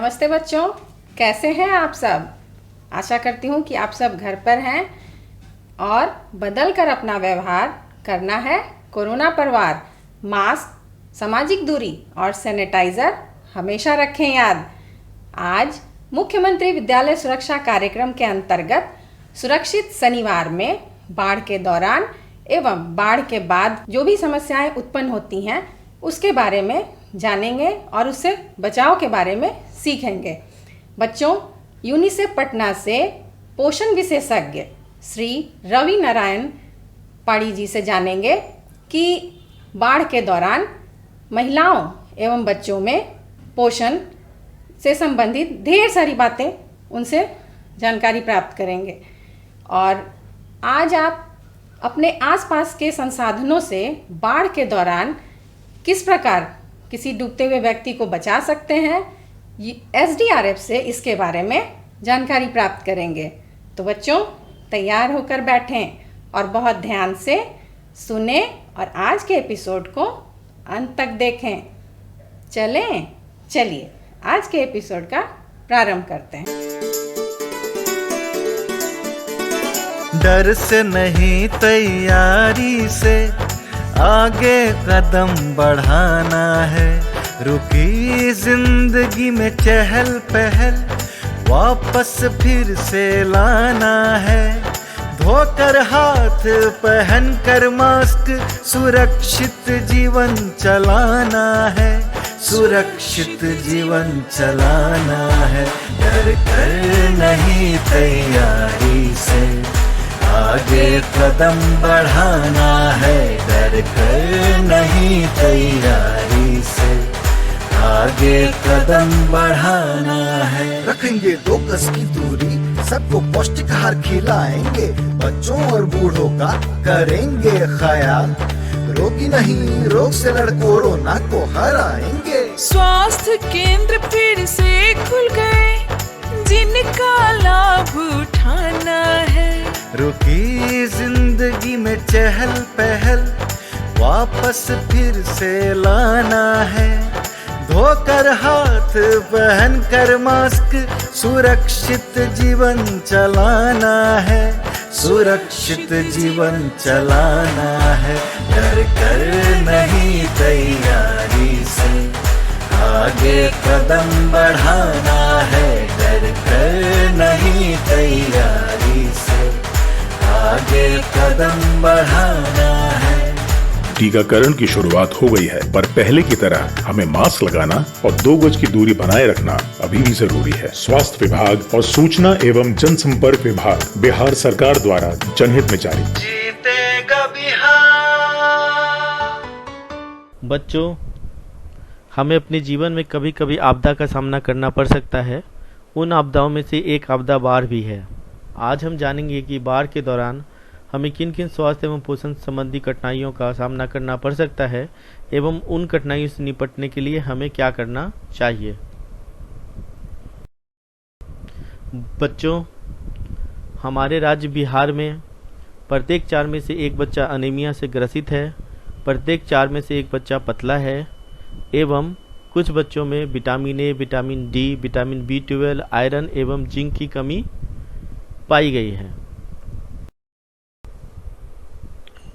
नमस्ते बच्चों, कैसे हैं आप सब। आशा करती हूँ कि आप सब घर पर हैं और बदल कर अपना व्यवहार करना है। कोरोना पर वार, मास्क, सामाजिक दूरी और सैनिटाइज़र हमेशा रखें याद। आज मुख्यमंत्री विद्यालय सुरक्षा कार्यक्रम के अंतर्गत सुरक्षित शनिवार में बाढ़ के दौरान एवं बाढ़ के बाद जो भी समस्याएं उत्पन्न होती हैं उसके बारे में जानेंगे और उससे बचाव के बारे में सीखेंगे। बच्चों, यूनिसेफ पटना से पोषण विशेषज्ञ श्री रवि नारायण पाड़ी जी से जानेंगे कि बाढ़ के दौरान महिलाओं एवं बच्चों में पोषण से संबंधित ढेर सारी बातें उनसे जानकारी प्राप्त करेंगे। और आज आप अपने आसपास के संसाधनों से बाढ़ के दौरान किस प्रकार किसी डूबते हुए व्यक्ति को बचा सकते हैं, SDRF से इसके बारे में जानकारी प्राप्त करेंगे। तो बच्चों, तैयार होकर बैठें और बहुत ध्यान से सुने और आज के एपिसोड को अंत तक देखें। चलिए आज के एपिसोड का प्रारंभ करते हैं। डर से नहीं, तैयारी से आगे कदम बढ़ाना है। रुकी जिंदगी में चहल पहल वापस फिर से लाना है। धोकर हाथ, पहन कर मास्क, सुरक्षित जीवन चलाना है। सुरक्षित जीवन चलाना है। डर कर नहीं, तैयारी से आगे कदम बढ़ाना है। डर कर नहीं, तैयारी से आगे कदम बढ़ाना है। रखेंगे 2 गज की दूरी, सबको पौष्टिक आहार खिलाएंगे, बच्चों और बूढ़ों का करेंगे ख्याल। रोगी नहीं, रोग से लड़ कोरोना को हराएंगे। स्वास्थ्य केंद्र फिर से खुल गए, जिनका लाभ उठाना है। रुकी जिंदगी में चहल पहल वापस फिर से लाना है। धोकर हाथ, पहन कर मास्क, सुरक्षित जीवन चलाना है। सुरक्षित जीवन चलाना है। डर कर नहीं, तैयारी से आगे कदम बढ़ाना है। डर कर नहीं, तैयारी से आगे कदम बढ़ाना है। टीकाकरण की शुरुआत हो गई है, पर पहले की तरह हमें मास्क लगाना और 2 गज की दूरी बनाए रखना अभी भी जरूरी है। स्वास्थ्य विभाग और सूचना एवं जनसंपर्क विभाग बिहार सरकार द्वारा जनहित में जारी। जीतेगा बिहार। बच्चों, हमें अपने जीवन में कभी कभी आपदा का सामना करना पड़ सकता है। उन आपदाओं में से एक आपदा बाढ़ भी है। आज हम जानेंगे कि बाढ़ के दौरान हमें किन किन स्वास्थ्य एवं पोषण संबंधी कठिनाइयों का सामना करना पड़ सकता है एवं उन कठिनाइयों से निपटने के लिए हमें क्या करना चाहिए। बच्चों, हमारे राज्य बिहार में प्रत्येक 4 में से 1 बच्चा अनीमिया से ग्रसित है, प्रत्येक 4 में से 1 बच्चा पतला है एवं कुछ बच्चों में vitamin A, vitamin D, vitamin B12, iron एवं जिंक की कमी पाई गई है।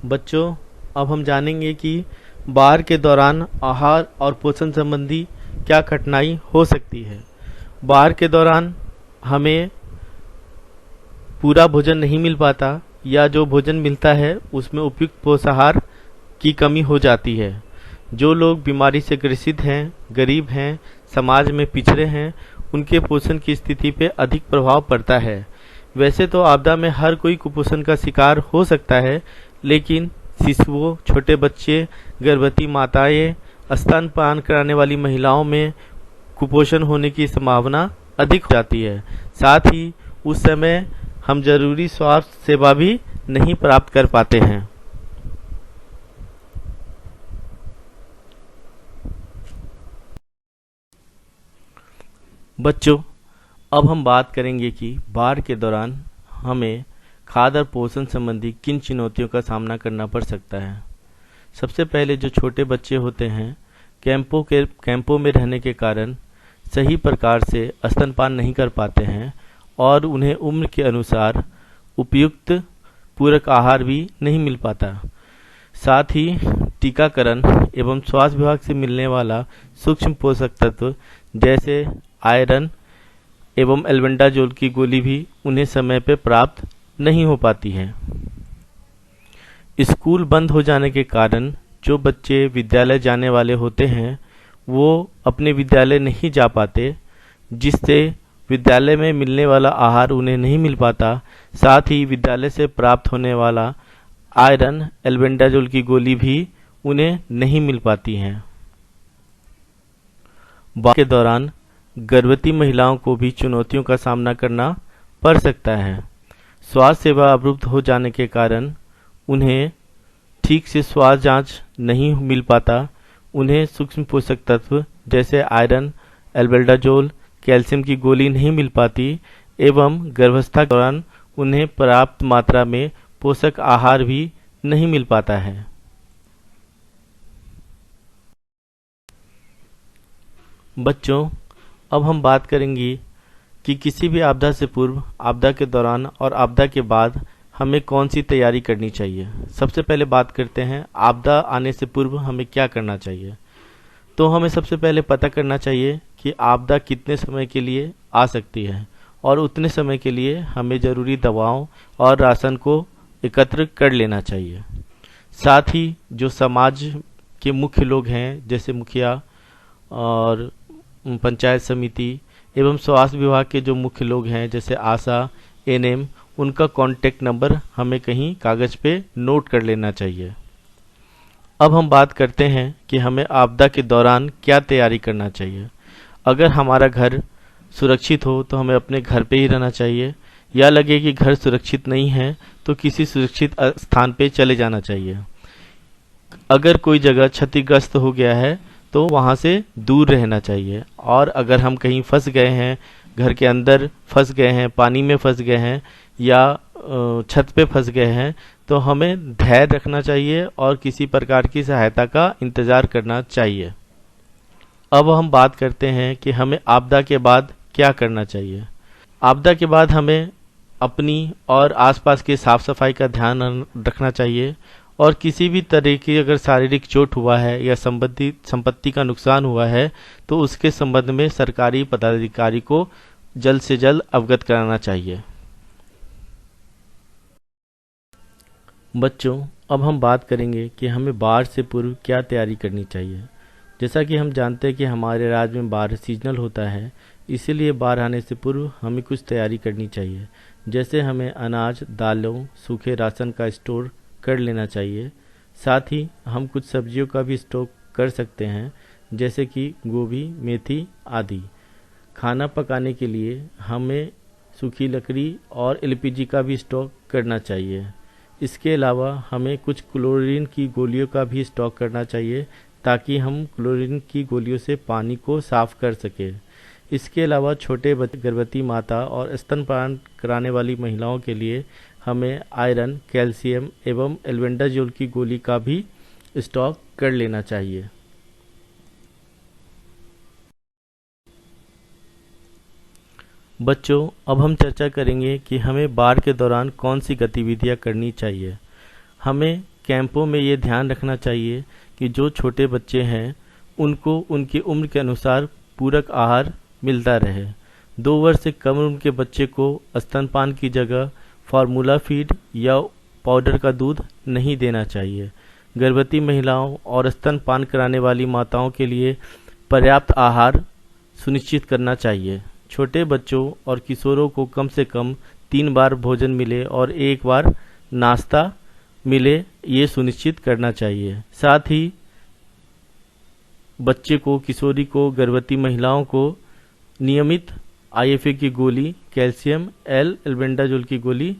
बच्चों, अब हम जानेंगे कि बाढ़ के दौरान आहार और पोषण संबंधी क्या कठिनाई हो सकती है। बाढ़ के दौरान हमें पूरा भोजन नहीं मिल पाता या जो भोजन मिलता है उसमें उपयुक्त पोषाहार की कमी हो जाती है। जो लोग बीमारी से ग्रसित हैं, गरीब हैं, समाज में पिछड़े हैं, उनके पोषण की स्थिति पे अधिक प्रभाव पड़ता है। वैसे तो आपदा में हर कोई कुपोषण का शिकार हो सकता है, लेकिन शिशुओं, छोटे बच्चे, गर्भवती माताएं, स्तनपान कराने वाली महिलाओं में कुपोषण होने की संभावना अधिक हो जाती है। साथ ही उस समय हम जरूरी स्वास्थ्य सेवा भी नहीं प्राप्त कर पाते हैं। बच्चों, अब हम बात करेंगे कि बाढ़ के दौरान हमें खाद्य और पोषण संबंधी किन चुनौतियों का सामना करना पड़ सकता है। सबसे पहले जो छोटे बच्चे होते हैं, कैंपों में रहने के कारण सही प्रकार से स्तनपान नहीं कर पाते हैं और उन्हें उम्र के अनुसार उपयुक्त पूरक आहार भी नहीं मिल पाता। साथ ही टीकाकरण एवं स्वास्थ्य विभाग से मिलने वाला सूक्ष्म पोषक तत्व जैसे आयरन एवं एल्बेंडाजोल की गोली भी उन्हें समय पर प्राप्त नहीं हो पाती है। स्कूल बंद हो जाने के कारण जो बच्चे विद्यालय जाने वाले होते हैं वो अपने विद्यालय नहीं जा पाते, जिससे विद्यालय में मिलने वाला आहार उन्हें नहीं मिल पाता। साथ ही विद्यालय से प्राप्त होने वाला आयरन एल्बेंडाजोल की गोली भी उन्हें नहीं मिल पाती हैं। के दौरान गर्भवती महिलाओं को भी चुनौतियों का सामना करना पड़ सकता है। स्वास्थ्य सेवा अवरुद्ध हो जाने के कारण उन्हें ठीक से स्वास्थ्य जांच नहीं मिल पाता। उन्हें सूक्ष्म पोषक तत्व जैसे आयरन एल्बेंडाजोल कैल्शियम की गोली नहीं मिल पाती एवं गर्भावस्था के दौरान उन्हें पर्याप्त मात्रा में पोषक आहार भी नहीं मिल पाता है। बच्चों, अब हम बात करेंगे कि किसी भी आपदा से पूर्व, आपदा के दौरान और आपदा के बाद हमें कौन सी तैयारी करनी चाहिए। सबसे पहले बात करते हैं आपदा आने से पूर्व हमें क्या करना चाहिए। तो हमें सबसे पहले पता करना चाहिए कि आपदा कितने समय के लिए आ सकती है और उतने समय के लिए हमें ज़रूरी दवाओं और राशन को एकत्र कर लेना चाहिए। साथ ही जो समाज के मुख्य लोग हैं जैसे मुखिया और पंचायत समिति एवं स्वास्थ्य विभाग के जो मुख्य लोग हैं जैसे आशा, एनएम, उनका कॉन्टैक्ट नंबर हमें कहीं कागज़ पे नोट कर लेना चाहिए। अब हम बात करते हैं कि हमें आपदा के दौरान क्या तैयारी करना चाहिए। अगर हमारा घर सुरक्षित हो तो हमें अपने घर पे ही रहना चाहिए, या लगे कि घर सुरक्षित नहीं है तो किसी सुरक्षित स्थान पे चले जाना चाहिए। अगर कोई जगह क्षतिग्रस्त हो गया है तो वहाँ से दूर रहना चाहिए। और अगर हम कहीं फंस गए हैं, घर के अंदर फंस गए हैं, पानी में फंस गए हैं या छत पे फंस गए हैं तो हमें धैर्य रखना चाहिए और किसी प्रकार की सहायता का इंतज़ार करना चाहिए। अब हम बात करते हैं कि हमें आपदा के बाद क्या करना चाहिए। आपदा के बाद हमें अपनी और आसपास के साफ सफाई का ध्यान रखना चाहिए और किसी भी तरह की अगर शारीरिक चोट हुआ है या संपत्ति का नुकसान हुआ है तो उसके संबंध में सरकारी पदाधिकारी को जल्द से जल्द अवगत कराना चाहिए। बच्चों, अब हम बात करेंगे कि हमें बाढ़ से पूर्व क्या तैयारी करनी चाहिए। जैसा कि हम जानते हैं कि हमारे राज्य में बाढ़ सीजनल होता है, इसीलिए बाढ़ आने से पूर्व हमें कुछ तैयारी करनी चाहिए। जैसे हमें अनाज, दालों, सूखे राशन का स्टोर कर लेना चाहिए। साथ ही हम कुछ सब्जियों का भी स्टॉक कर सकते हैं जैसे कि गोभी, मेथी आदि। खाना पकाने के लिए हमें सूखी लकड़ी और एलपीजी का भी स्टॉक करना चाहिए। इसके अलावा हमें कुछ क्लोरीन की गोलियों का भी स्टॉक करना चाहिए ताकि हम क्लोरीन की गोलियों से पानी को साफ कर सकें। इसके अलावा छोटे बच्चे, गर्भवती माता और स्तनपान कराने वाली महिलाओं के लिए हमें आयरन, कैल्शियम एवं एल्बेंडाजोल की गोली का भी स्टॉक कर लेना चाहिए। बच्चों, अब हम चर्चा करेंगे कि हमें बाढ़ के दौरान कौन सी गतिविधियां करनी चाहिए। हमें कैंपों में ये ध्यान रखना चाहिए कि जो छोटे बच्चे हैं उनको उनकी उम्र के अनुसार पूरक आहार मिलता रहे। 2 वर्ष से कम उम्र के बच्चे को स्तनपान की जगह फार्मूला फीड या पाउडर का दूध नहीं देना चाहिए। गर्भवती महिलाओं और स्तनपान कराने वाली माताओं के लिए पर्याप्त आहार सुनिश्चित करना चाहिए। छोटे बच्चों और किशोरों को कम से कम 3 बार भोजन मिले और 1 बार नाश्ता मिले, ये सुनिश्चित करना चाहिए। साथ ही बच्चे को, किशोरी को, गर्भवती महिलाओं को नियमित आईएफए की गोली, कैल्शियम, एल्बेंडाजोल की गोली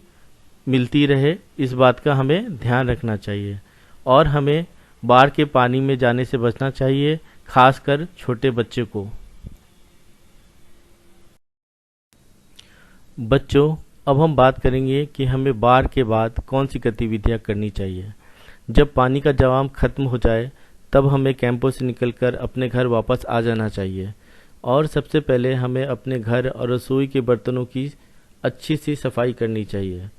मिलती रहे, इस बात का हमें ध्यान रखना चाहिए। और हमें बाढ़ के पानी में जाने से बचना चाहिए, खासकर छोटे बच्चे को। बच्चों, अब हम बात करेंगे कि हमें बाढ़ के बाद कौन सी गतिविधियां करनी चाहिए। जब पानी का जमाव खत्म हो जाए तब हमें कैंपों से निकलकर अपने घर वापस आ जाना चाहिए। और सबसे पहले हमें अपने घर और रसोई के बर्तनों की अच्छी सी सफाई करनी चाहिए।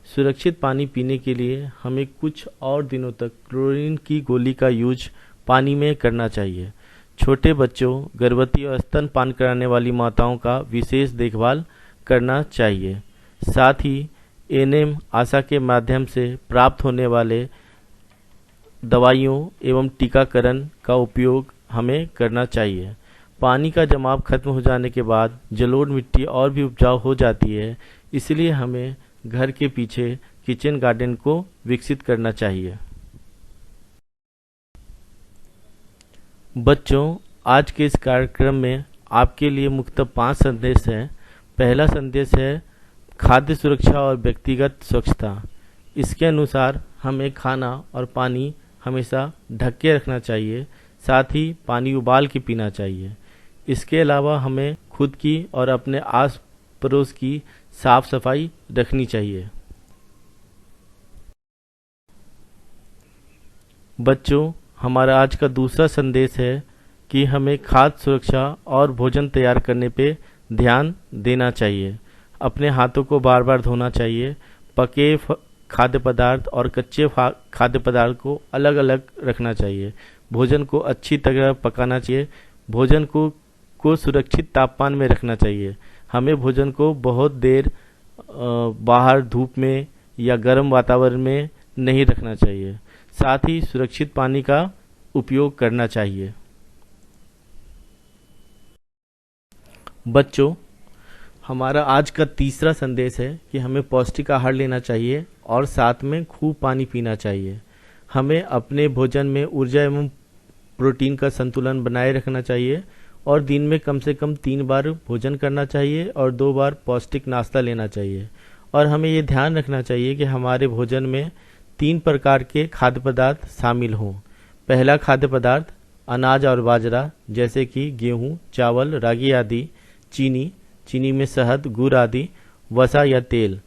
सुरक्षित पानी पीने के लिए हमें कुछ और दिनों तक क्लोरीन की गोली का यूज पानी में करना चाहिए। छोटे बच्चों, गर्भवती और स्तनपान कराने वाली माताओं का विशेष देखभाल करना चाहिए। साथ ही एएनएम आशा के माध्यम से प्राप्त होने वाले दवाइयों एवं टीकाकरण का उपयोग हमें करना चाहिए। पानी का जमाव खत्म हो जाने के बाद जलोढ़ मिट्टी और भी उपजाऊ हो जाती है, इसलिए हमें घर के पीछे किचन गार्डन को विकसित करना चाहिए। बच्चों, आज के इस कार्यक्रम में आपके लिए मुख्यतः 5 संदेश हैं। पहला संदेश है खाद्य सुरक्षा और व्यक्तिगत स्वच्छता। इसके अनुसार हमें खाना और पानी हमेशा ढक के रखना चाहिए, साथ ही पानी उबाल के पीना चाहिए। इसके अलावा हमें खुद की और अपने आस पड़ोस की साफ सफाई रखनी चाहिए। बच्चों, हमारा आज का दूसरा संदेश है कि हमें खाद्य सुरक्षा और भोजन तैयार करने पे ध्यान देना चाहिए। अपने हाथों को बार बार धोना चाहिए। पके खाद्य पदार्थ और कच्चे खाद्य पदार्थ को अलग अलग रखना चाहिए। भोजन को अच्छी तरह पकाना चाहिए। भोजन को सुरक्षित तापमान में रखना चाहिए। हमें भोजन को बहुत देर बाहर धूप में या गर्म वातावरण में नहीं रखना चाहिए। साथ ही सुरक्षित पानी का उपयोग करना चाहिए। बच्चों, हमारा आज का तीसरा संदेश है कि हमें पौष्टिक आहार लेना चाहिए और साथ में खूब पानी पीना चाहिए। हमें अपने भोजन में ऊर्जा एवं प्रोटीन का संतुलन बनाए रखना चाहिए और दिन में कम से कम 3 बार भोजन करना चाहिए और 2 बार पौष्टिक नाश्ता लेना चाहिए। और हमें ये ध्यान रखना चाहिए कि हमारे भोजन में 3 प्रकार के खाद्य पदार्थ शामिल हों। पहला खाद्य पदार्थ अनाज और बाजरा, जैसे कि गेहूँ, चावल, रागी आदि। चीनी में शहद, गुड़ आदि, वसा या तेल।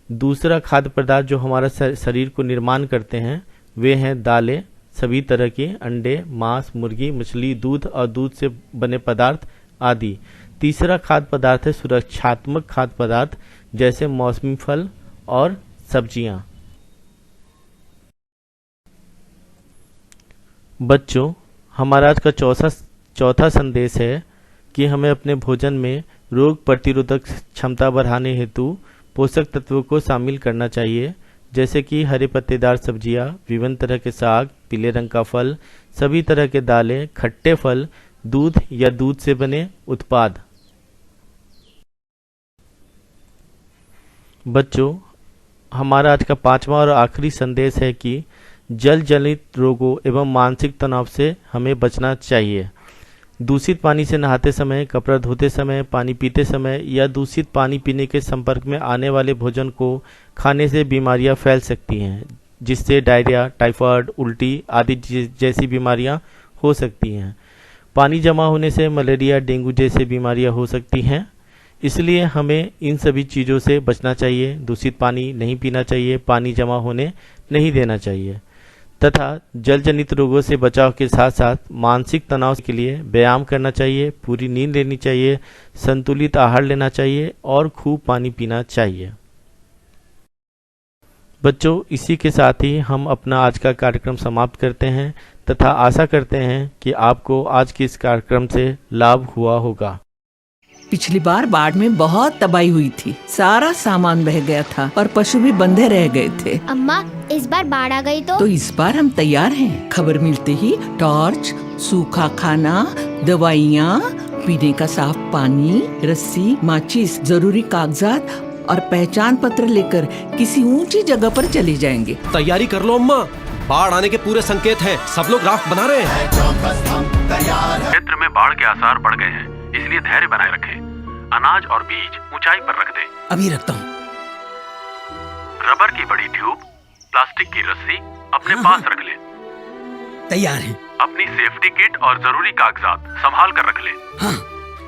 दूसरा खाद्य पदार्थ जो हमारा शरीर को निर्माण करते हैं वे हैं दालें, सभी तरह के अंडे, मांस, मुर्गी, मछली, दूध और दूध से बने पदार्थ आदि। तीसरा खाद्य पदार्थ है सुरक्षात्मक खाद्य पदार्थ, जैसे मौसमी फल और सब्जियां। बच्चों, हमारा आज का चौथा संदेश है कि हमें अपने भोजन में रोग प्रतिरोधक क्षमता बढ़ाने हेतु पोषक तत्वों को शामिल करना चाहिए, जैसे कि हरे पत्तेदार सब्जियां, विभिन्न तरह के साग, पीले रंग का फल, सभी तरह के दालें, खट्टे फल, दूध या दूध से बने उत्पाद। बच्चों, हमारा आज का 5वां और आखिरी संदेश है कि जल जनित रोगों एवं मानसिक तनाव से हमें बचना चाहिए। दूषित पानी से नहाते समय, कपड़ा धोते समय, पानी पीते समय या दूषित पानी पीने के संपर्क में आने वाले भोजन को खाने से बीमारियां फैल सकती हैं, जिससे डायरिया, टाइफाइड, उल्टी आदि जैसी बीमारियां हो सकती हैं। पानी जमा होने से मलेरिया, डेंगू जैसी बीमारियां हो सकती हैं। इसलिए हमें इन सभी चीज़ों से बचना चाहिए। दूषित पानी नहीं पीना चाहिए, पानी जमा होने नहीं देना चाहिए तथा जल जनित रोगों से बचाव के साथ साथ मानसिक तनाव के लिए व्यायाम करना चाहिए, पूरी नींद लेनी चाहिए, संतुलित आहार लेना चाहिए और खूब पानी पीना चाहिए। बच्चों, इसी के साथ ही हम अपना आज का कार्यक्रम समाप्त करते हैं तथा आशा करते हैं कि आपको आज के इस कार्यक्रम से लाभ हुआ होगा। पिछली बार बाढ़ में बहुत तबाही हुई थी, सारा सामान बह गया था और पशु भी बंधे रह गए थे। अम्मा, इस बार बाढ़ आ गई तो इस बार हम तैयार हैं। खबर मिलते ही टॉर्च, सूखा खाना, दवाइयाँ, पीने का साफ पानी, रस्सी, माचिस, जरूरी कागजात और पहचान पत्र लेकर किसी ऊंची जगह पर चले जाएंगे। तैयारी कर लो अम्मा, बाढ़ आने के पूरे संकेत हैं। सब लोग राफ्ट बना रहे हैं। क्षेत्र में बाढ़ के आसार बढ़ गए हैं, इसलिए धैर्य बनाए रखें। अनाज और बीज ऊंचाई पर रख दें। अभी रखता हूँ। रबर की बड़ी ट्यूब, प्लास्टिक की रस्सी अपने पास रख लें। तैयार हैं। अपनी सेफ्टी किट और जरूरी कागजात संभाल कर रख लें। हाँ,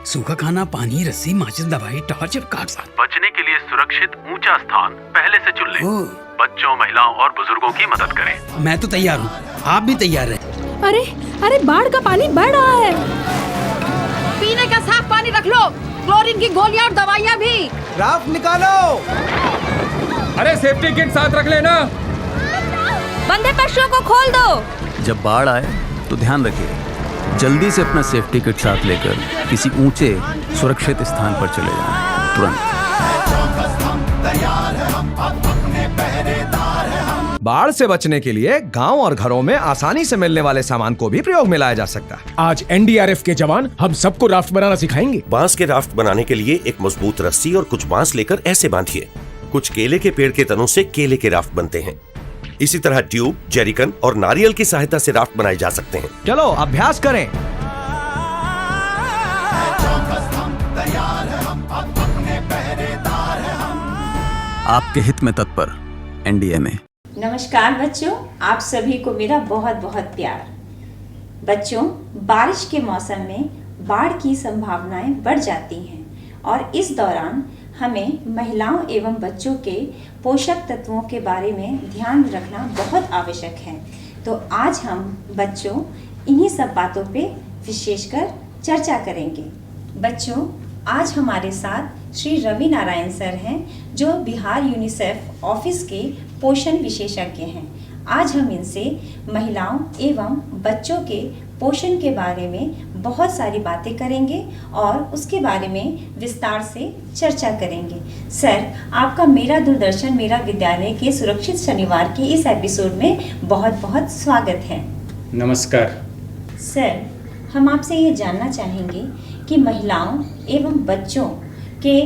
सूखा खाना, पानी, रस्सी, माचिस, दवाई, टॉर्च और कागजात। बचने के लिए सुरक्षित ऊंचा स्थान पहले से चुन लें। बच्चों, महिलाओं और बुजुर्गों की मदद करें। मैं तो तैयार हूँ, आप भी तैयार रहें। अरे बाढ़ का पानी बढ़ रहा है। पीने का साफ पानी रख लो, क्लोरीन की गोलियां और दवाइयां भी। राफ्ट निकालो। अरे सेफ्टी किट साथ रख लेना। बंदे पशुओं को खोल दो। जब बाढ़ आए तो ध्यान रखिए, जल्दी से अपना सेफ्टी किट साथ लेकर किसी ऊंचे सुरक्षित स्थान पर चले जाएं, तुरंत। बाढ़ से बचने के लिए गांव और घरों में आसानी से मिलने वाले सामान को भी प्रयोग में लाया जा सकता है। आज एनडीआरएफ के जवान हम सबको राफ्ट बनाना सिखाएंगे। बांस के राफ्ट बनाने के लिए एक मजबूत रस्सी और कुछ बांस लेकर ऐसे बांधिए। कुछ केले के पेड़ के तनों से केले के राफ्ट बनते हैं। इसी तरह ट्यूब, जेरिकन और नारियल की सहायता से राफ्ट बनाए जा सकते हैं। चलो अभ्यास करें। आपके हित में तत्पर, एनडीएमए। नमस्कार बच्चों, आप सभी को मेरा बहुत बहुत प्यार। बच्चों, बारिश के मौसम में बाढ़ की संभावनाएं बढ़ जाती हैं और इस दौरान हमें महिलाओं एवं बच्चों के पोषक तत्वों के बारे में ध्यान रखना बहुत आवश्यक है। तो आज हम बच्चों इन्हीं सब बातों पे विशेषकर चर्चा करेंगे। बच्चों, आज हमारे साथ श्री रवि नारायण सर हैं, जो बिहार यूनिसेफ ऑफिस के पोषण विशेषज्ञ हैं। आज हम इनसे महिलाओं एवं बच्चों के पोषण के बारे में बहुत सारी बातें करेंगे और उसके बारे में विस्तार से चर्चा करेंगे। सर, आपका मेरा दूरदर्शन मेरा विद्यालय के सुरक्षित शनिवार के इस एपिसोड में बहुत बहुत स्वागत है। नमस्कार सर, हम आपसे ये जानना चाहेंगे कि महिलाओं एवं बच्चों के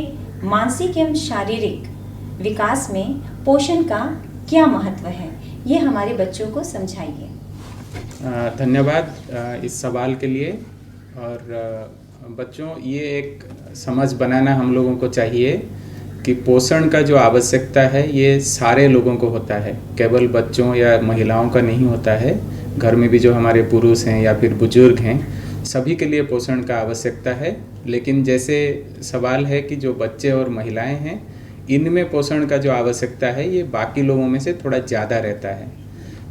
मानसिक एवं शारीरिक विकास में पोषण का क्या महत्व है, ये हमारे बच्चों को समझाइए। धन्यवाद इस सवाल के लिए। और बच्चों, ये एक समझ बनाना हम लोगों को चाहिए कि पोषण का जो आवश्यकता है ये सारे लोगों को होता है, केवल बच्चों या महिलाओं का नहीं होता है। घर में भी जो हमारे पुरुष हैं या फिर बुजुर्ग हैं, सभी के लिए पोषण का आवश्यकता है। लेकिन जैसे सवाल है कि जो बच्चे और महिलाएं हैं, इनमें पोषण का जो आवश्यकता है ये बाकी लोगों में से थोड़ा ज़्यादा रहता है,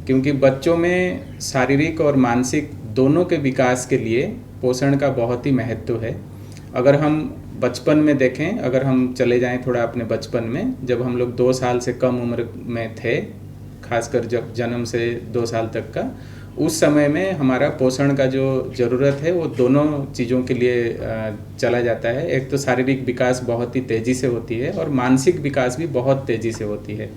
क्योंकि बच्चों में शारीरिक और मानसिक दोनों के विकास के लिए पोषण का बहुत ही महत्व है। अगर हम बचपन में देखें, अगर हम चले जाएं थोड़ा अपने बचपन में, जब हम लोग 2 साल से कम उम्र में थे, खासकर जब जन्म से 2 साल तक का, उस समय में हमारा पोषण का जो ज़रूरत है वो दोनों चीज़ों के लिए चला जाता है। एक तो शारीरिक विकास बहुत ही तेज़ी से होती है और मानसिक विकास भी बहुत तेज़ी से होती है।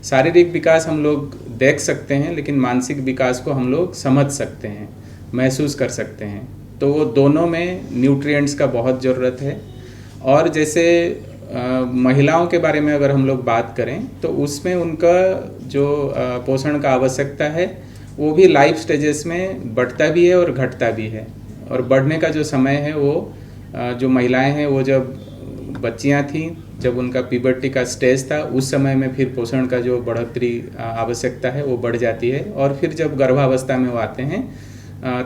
शारीरिक विकास हम लोग देख सकते हैं, लेकिन मानसिक विकास को हम लोग समझ सकते हैं, महसूस कर सकते हैं। तो वो दोनों में न्यूट्रिएंट्स का बहुत ज़रूरत है। और जैसे महिलाओं के बारे में अगर हम लोग बात करें तो उसमें उनका जो पोषण का आवश्यकता है वो भी लाइफ स्टेजेस में बढ़ता भी है और घटता भी है। और बढ़ने का जो समय है वो जो महिलाएं हैं वो जब बच्चियां थीं, जब उनका प्यूबर्टी का स्टेज था, उस समय में फिर पोषण का जो बढ़ोतरी आवश्यकता है वो बढ़ जाती है। और फिर जब गर्भावस्था में वो आते हैं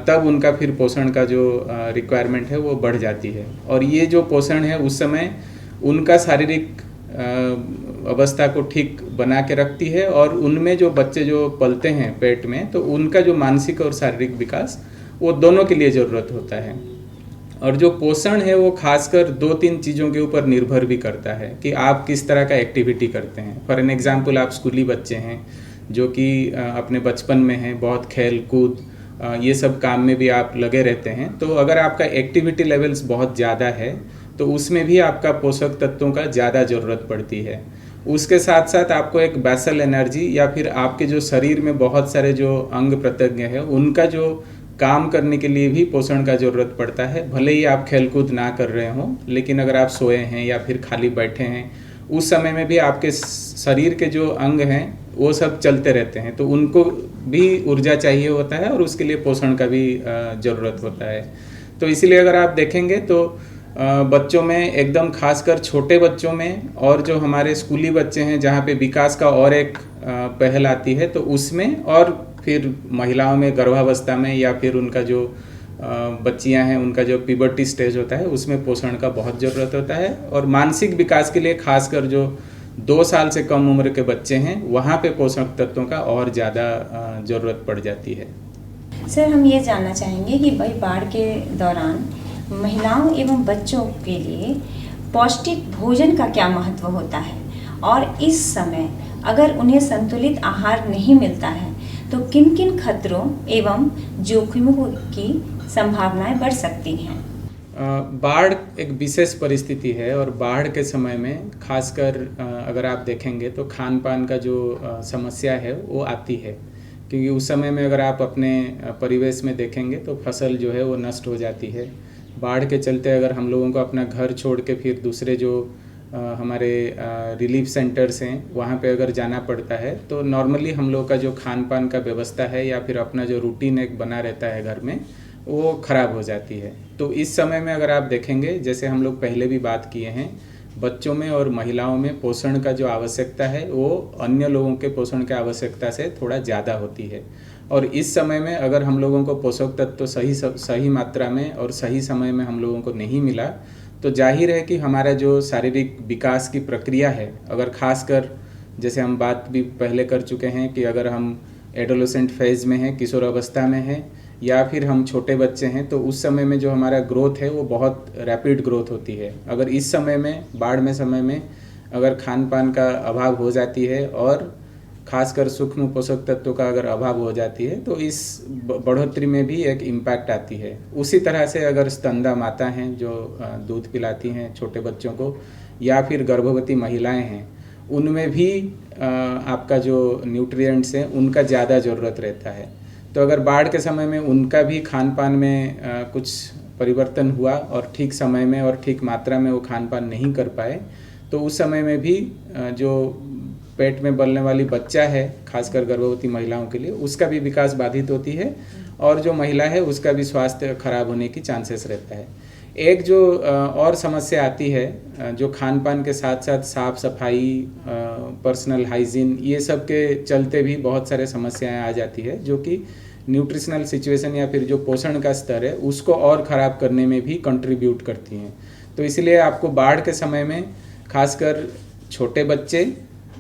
तब उनका फिर पोषण का जो रिक्वायरमेंट है वो बढ़ जाती है। और ये जो पोषण है उस समय उनका शारीरिक अवस्था को ठीक बना के रखती है और उनमें जो बच्चे जो पलते हैं पेट में, तो उनका जो मानसिक और शारीरिक विकास वो दोनों के लिए ज़रूरत होता है। और जो पोषण है वो खासकर 2-3 चीज़ों के ऊपर निर्भर भी करता है कि आप किस तरह का एक्टिविटी करते हैं। फॉर एन एग्जांपल, आप स्कूली बच्चे हैं जो कि अपने बचपन में हैं, बहुत खेल कूद ये सब काम में भी आप लगे रहते हैं, तो अगर आपका एक्टिविटी लेवल्स बहुत ज़्यादा है तो उसमें भी आपका पोषक तत्वों का ज़्यादा ज़रूरत पड़ती है। उसके साथ साथ आपको एक बेसल एनर्जी या फिर आपके जो शरीर में बहुत सारे जो अंग प्रत्यंग हैं उनका जो काम करने के लिए भी पोषण का ज़रूरत पड़ता है। भले ही आप खेलकूद ना कर रहे हों, लेकिन अगर आप सोए हैं या फिर खाली बैठे हैं, उस समय में भी आपके शरीर के जो अंग हैं वो सब चलते रहते हैं, तो उनको भी ऊर्जा चाहिए होता है और उसके लिए पोषण का भी ज़रूरत होता है। तो इसीलिए अगर आप देखेंगे तो बच्चों में, एकदम खासकर छोटे बच्चों में, और जो हमारे स्कूली बच्चे हैं जहाँ पे विकास का और एक पहल आती है, तो उसमें, और फिर महिलाओं में गर्भावस्था में या फिर उनका जो बच्चियां हैं उनका जो प्यूबर्टी स्टेज होता है उसमें पोषण का बहुत ज़रूरत होता है। और मानसिक विकास के लिए खासकर जो 2 साल से कम उम्र के बच्चे हैं वहाँ पे पोषक तत्वों का और ज़्यादा ज़रूरत पड़ जाती है। सर, हम ये जानना चाहेंगे कि भाई बाढ़ के दौरान महिलाओं एवं बच्चों के लिए पौष्टिक भोजन का क्या महत्व होता है और इस समय अगर उन्हें संतुलित आहार नहीं मिलता है तो किन किन खतरों एवं जोखिमों की संभावनाएं बढ़ सकती हैं। बाढ़ एक विशेष परिस्थिति है और बाढ़ के समय में खासकर अगर आप देखेंगे तो खान पान का जो समस्या है वो आती है, क्योंकि उस समय में अगर आप अपने परिवेश में देखेंगे तो फसल जो है वो नष्ट हो जाती है। बाढ़ के चलते अगर हम लोगों को अपना घर छोड़ के फिर दूसरे जो हमारे रिलीफ सेंटर्स हैं वहाँ पे अगर जाना पड़ता है तो नॉर्मली हम लोग का जो खान पान का व्यवस्था है या फिर अपना जो रूटीन एक बना रहता है घर में वो ख़राब हो जाती है। तो इस समय में अगर आप देखेंगे, जैसे हम लोग पहले भी बात किए हैं, बच्चों में और महिलाओं में पोषण का जो आवश्यकता है वो अन्य लोगों के पोषण की आवश्यकता से थोड़ा ज़्यादा होती है। और इस समय में अगर हम लोगों को पोषक तत्व सही मात्रा में और सही समय में हम लोगों को नहीं मिला तो जाहिर है कि हमारा जो शारीरिक विकास की प्रक्रिया है, अगर खासकर जैसे हम बात भी पहले कर चुके हैं कि अगर हम एडोलेसेंट फेज़ में हैं, किशोर अवस्था में हैं, या फिर हम छोटे बच्चे हैं, तो उस समय में जो हमारा ग्रोथ है वो बहुत रैपिड ग्रोथ होती है। अगर इस समय में बाढ़ में समय में अगर खान पान का अभाव हो जाती है और खासकर सूक्ष्म पोषक तत्वों का अगर अभाव हो जाती है तो इस बढ़ोतरी में भी एक इम्पैक्ट आती है। उसी तरह से अगर स्तनदा माता हैं जो दूध पिलाती हैं छोटे बच्चों को, या फिर गर्भवती महिलाएं हैं, उनमें भी आपका जो न्यूट्रिएंट्स हैं उनका ज़्यादा ज़रूरत रहता है। तो अगर बाढ़ के समय में उनका भी खान पान में कुछ परिवर्तन हुआ और ठीक समय में और ठीक मात्रा में वो खान पान नहीं कर पाए तो उस समय में भी जो पेट में पलने वाली बच्चा है, खासकर गर्भवती महिलाओं के लिए, उसका भी विकास बाधित होती है और जो महिला है उसका भी स्वास्थ्य खराब होने की चांसेस रहता है। एक जो और समस्या आती है जो खान पान के साथ साथ साफ सफाई, पर्सनल हाइजीन, ये सब के चलते भी बहुत सारे समस्याएं आ जाती है जो कि न्यूट्रिशनल सिचुएशन या फिर जो पोषण का स्तर है उसको और ख़राब करने में भी कंट्रीब्यूट करती हैं। तो इसलिए आपको बाढ़ के समय में खासकर छोटे बच्चे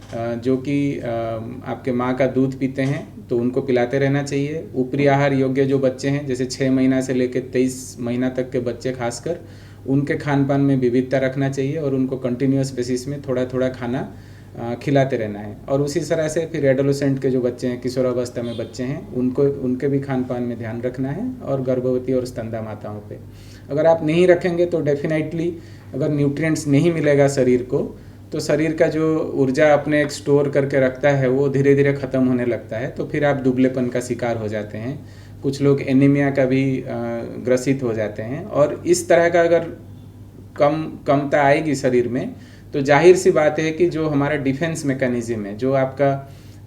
जो कि आपके माँ का दूध पीते हैं तो उनको पिलाते रहना चाहिए। ऊपरी आहार योग्य जो बच्चे हैं, जैसे 6 महीना से लेकर 23 महीना तक के बच्चे खासकर, उनके खान पान में विविधता रखना चाहिए और उनको कंटिन्यूस बेसिस में थोड़ा थोड़ा खाना खिलाते रहना है। और उसी तरह से फिर एडोलेसेंट के जो बच्चे हैं, किशोरावस्था में बच्चे हैं, उनके भी खान पान में ध्यान रखना है। और गर्भवती और स्तनदा माताओं पे अगर आप नहीं रखेंगे तो डेफिनेटली अगर न्यूट्रिएंट्स नहीं मिलेगा शरीर को तो शरीर का जो ऊर्जा अपने एक स्टोर करके रखता है वो धीरे धीरे ख़त्म होने लगता है, तो फिर आप दुबलेपन का शिकार हो जाते हैं। कुछ लोग एनीमिया का भी ग्रसित हो जाते हैं। और इस तरह का अगर कमता आएगी शरीर में तो जाहिर सी बात है कि जो हमारा डिफेंस मैकेनिज्म है, जो आपका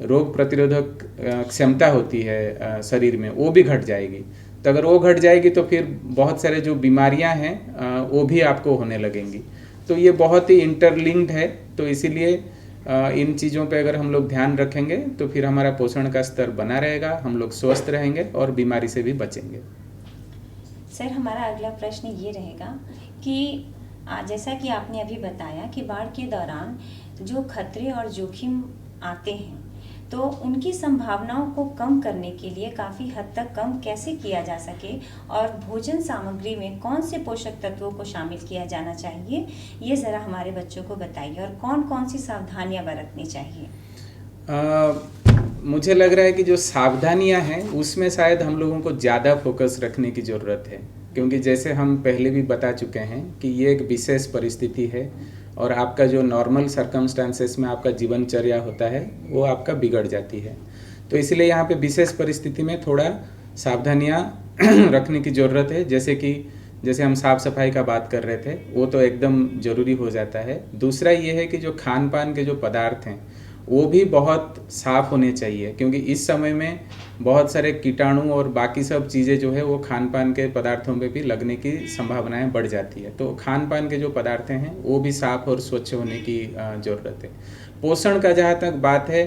रोग प्रतिरोधक क्षमता होती है शरीर में, वो भी घट जाएगी। तो अगर वो घट जाएगी तो फिर बहुत सारे जो बीमारियां हैं वो भी आपको होने लगेंगी। तो ये बहुत ही इंटरलिंक्ड है। तो इसीलिए इन चीज़ों पे अगर हम लोग ध्यान रखेंगे तो फिर हमारा पोषण का स्तर बना रहेगा, हम लोग स्वस्थ रहेंगे और बीमारी से भी बचेंगे। सर, हमारा अगला प्रश्न ये रहेगा कि जैसा कि आपने अभी बताया कि बाढ़ के दौरान जो खतरे और जोखिम आते हैं तो उनकी संभावनाओं को कम करने के लिए काफ़ी हद तक कम कैसे किया जा सके और भोजन सामग्री में कौन से पोषक तत्वों को शामिल किया जाना चाहिए, ये ज़रा हमारे बच्चों को बताइए। और कौन कौन सी सावधानियां बरतनी चाहिए? मुझे लग रहा है कि जो सावधानियां हैं उसमें शायद हम लोगों को ज़्यादा फोकस रखने की ज़रूरत है, क्योंकि जैसे हम पहले भी बता चुके हैं कि ये एक विशेष परिस्थिति है और आपका जो नॉर्मल सर्कमस्टांसेस में आपका जीवनचर्या होता है वो आपका बिगड़ जाती है। तो इसलिए यहाँ पे विशेष परिस्थिति में थोड़ा सावधानियाँ रखने की ज़रूरत है। जैसे हम साफ़ सफाई का बात कर रहे थे, वो तो एकदम ज़रूरी हो जाता है। दूसरा ये है कि जो खान पान के जो पदार्थ हैं वो भी बहुत साफ़ होने चाहिए, क्योंकि इस समय में बहुत सारे कीटाणु और बाकी सब चीज़ें जो है वो खान पान के पदार्थों पे भी लगने की संभावनाएं बढ़ जाती है। तो खान पान के जो पदार्थ हैं वो भी साफ़ और स्वच्छ होने की ज़रूरत है। पोषण का जहाँ तक बात है,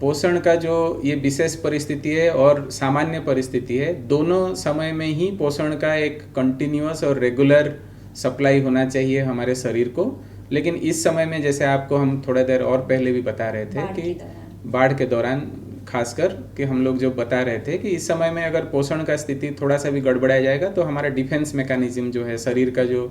पोषण का जो ये विशेष परिस्थिति है और सामान्य परिस्थिति है, दोनों समय में ही पोषण का एक कंटिन्यूअस और रेगुलर सप्लाई होना चाहिए हमारे शरीर को। लेकिन इस समय में जैसे आपको हम थोड़ा देर और पहले भी बता रहे थे कि बाढ़ के दौरान खासकर कि हम लोग जो बता रहे थे कि इस समय में अगर पोषण का स्थिति थोड़ा सा भी गड़बड़ाया जाएगा तो हमारा डिफेंस मैकेनिज्म जो है, शरीर का जो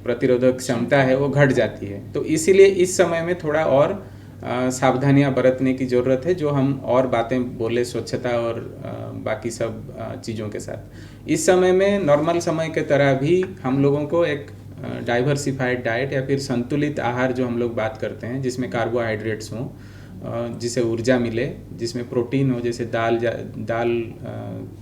प्रतिरोधक क्षमता है वो घट जाती है। तो इसीलिए इस समय में थोड़ा और सावधानियां बरतने की ज़रूरत है, जो हम और बातें बोले स्वच्छता और बाकी सब चीज़ों के साथ। इस समय में नॉर्मल समय के तरह भी हम लोगों को एक डाइवर्सिफाइड डाइट या फिर संतुलित आहार जो हम लोग बात करते हैं, जिसमें कार्बोहाइड्रेट्स हों, जिसे ऊर्जा मिले, जिसमें प्रोटीन हो, जैसे दाल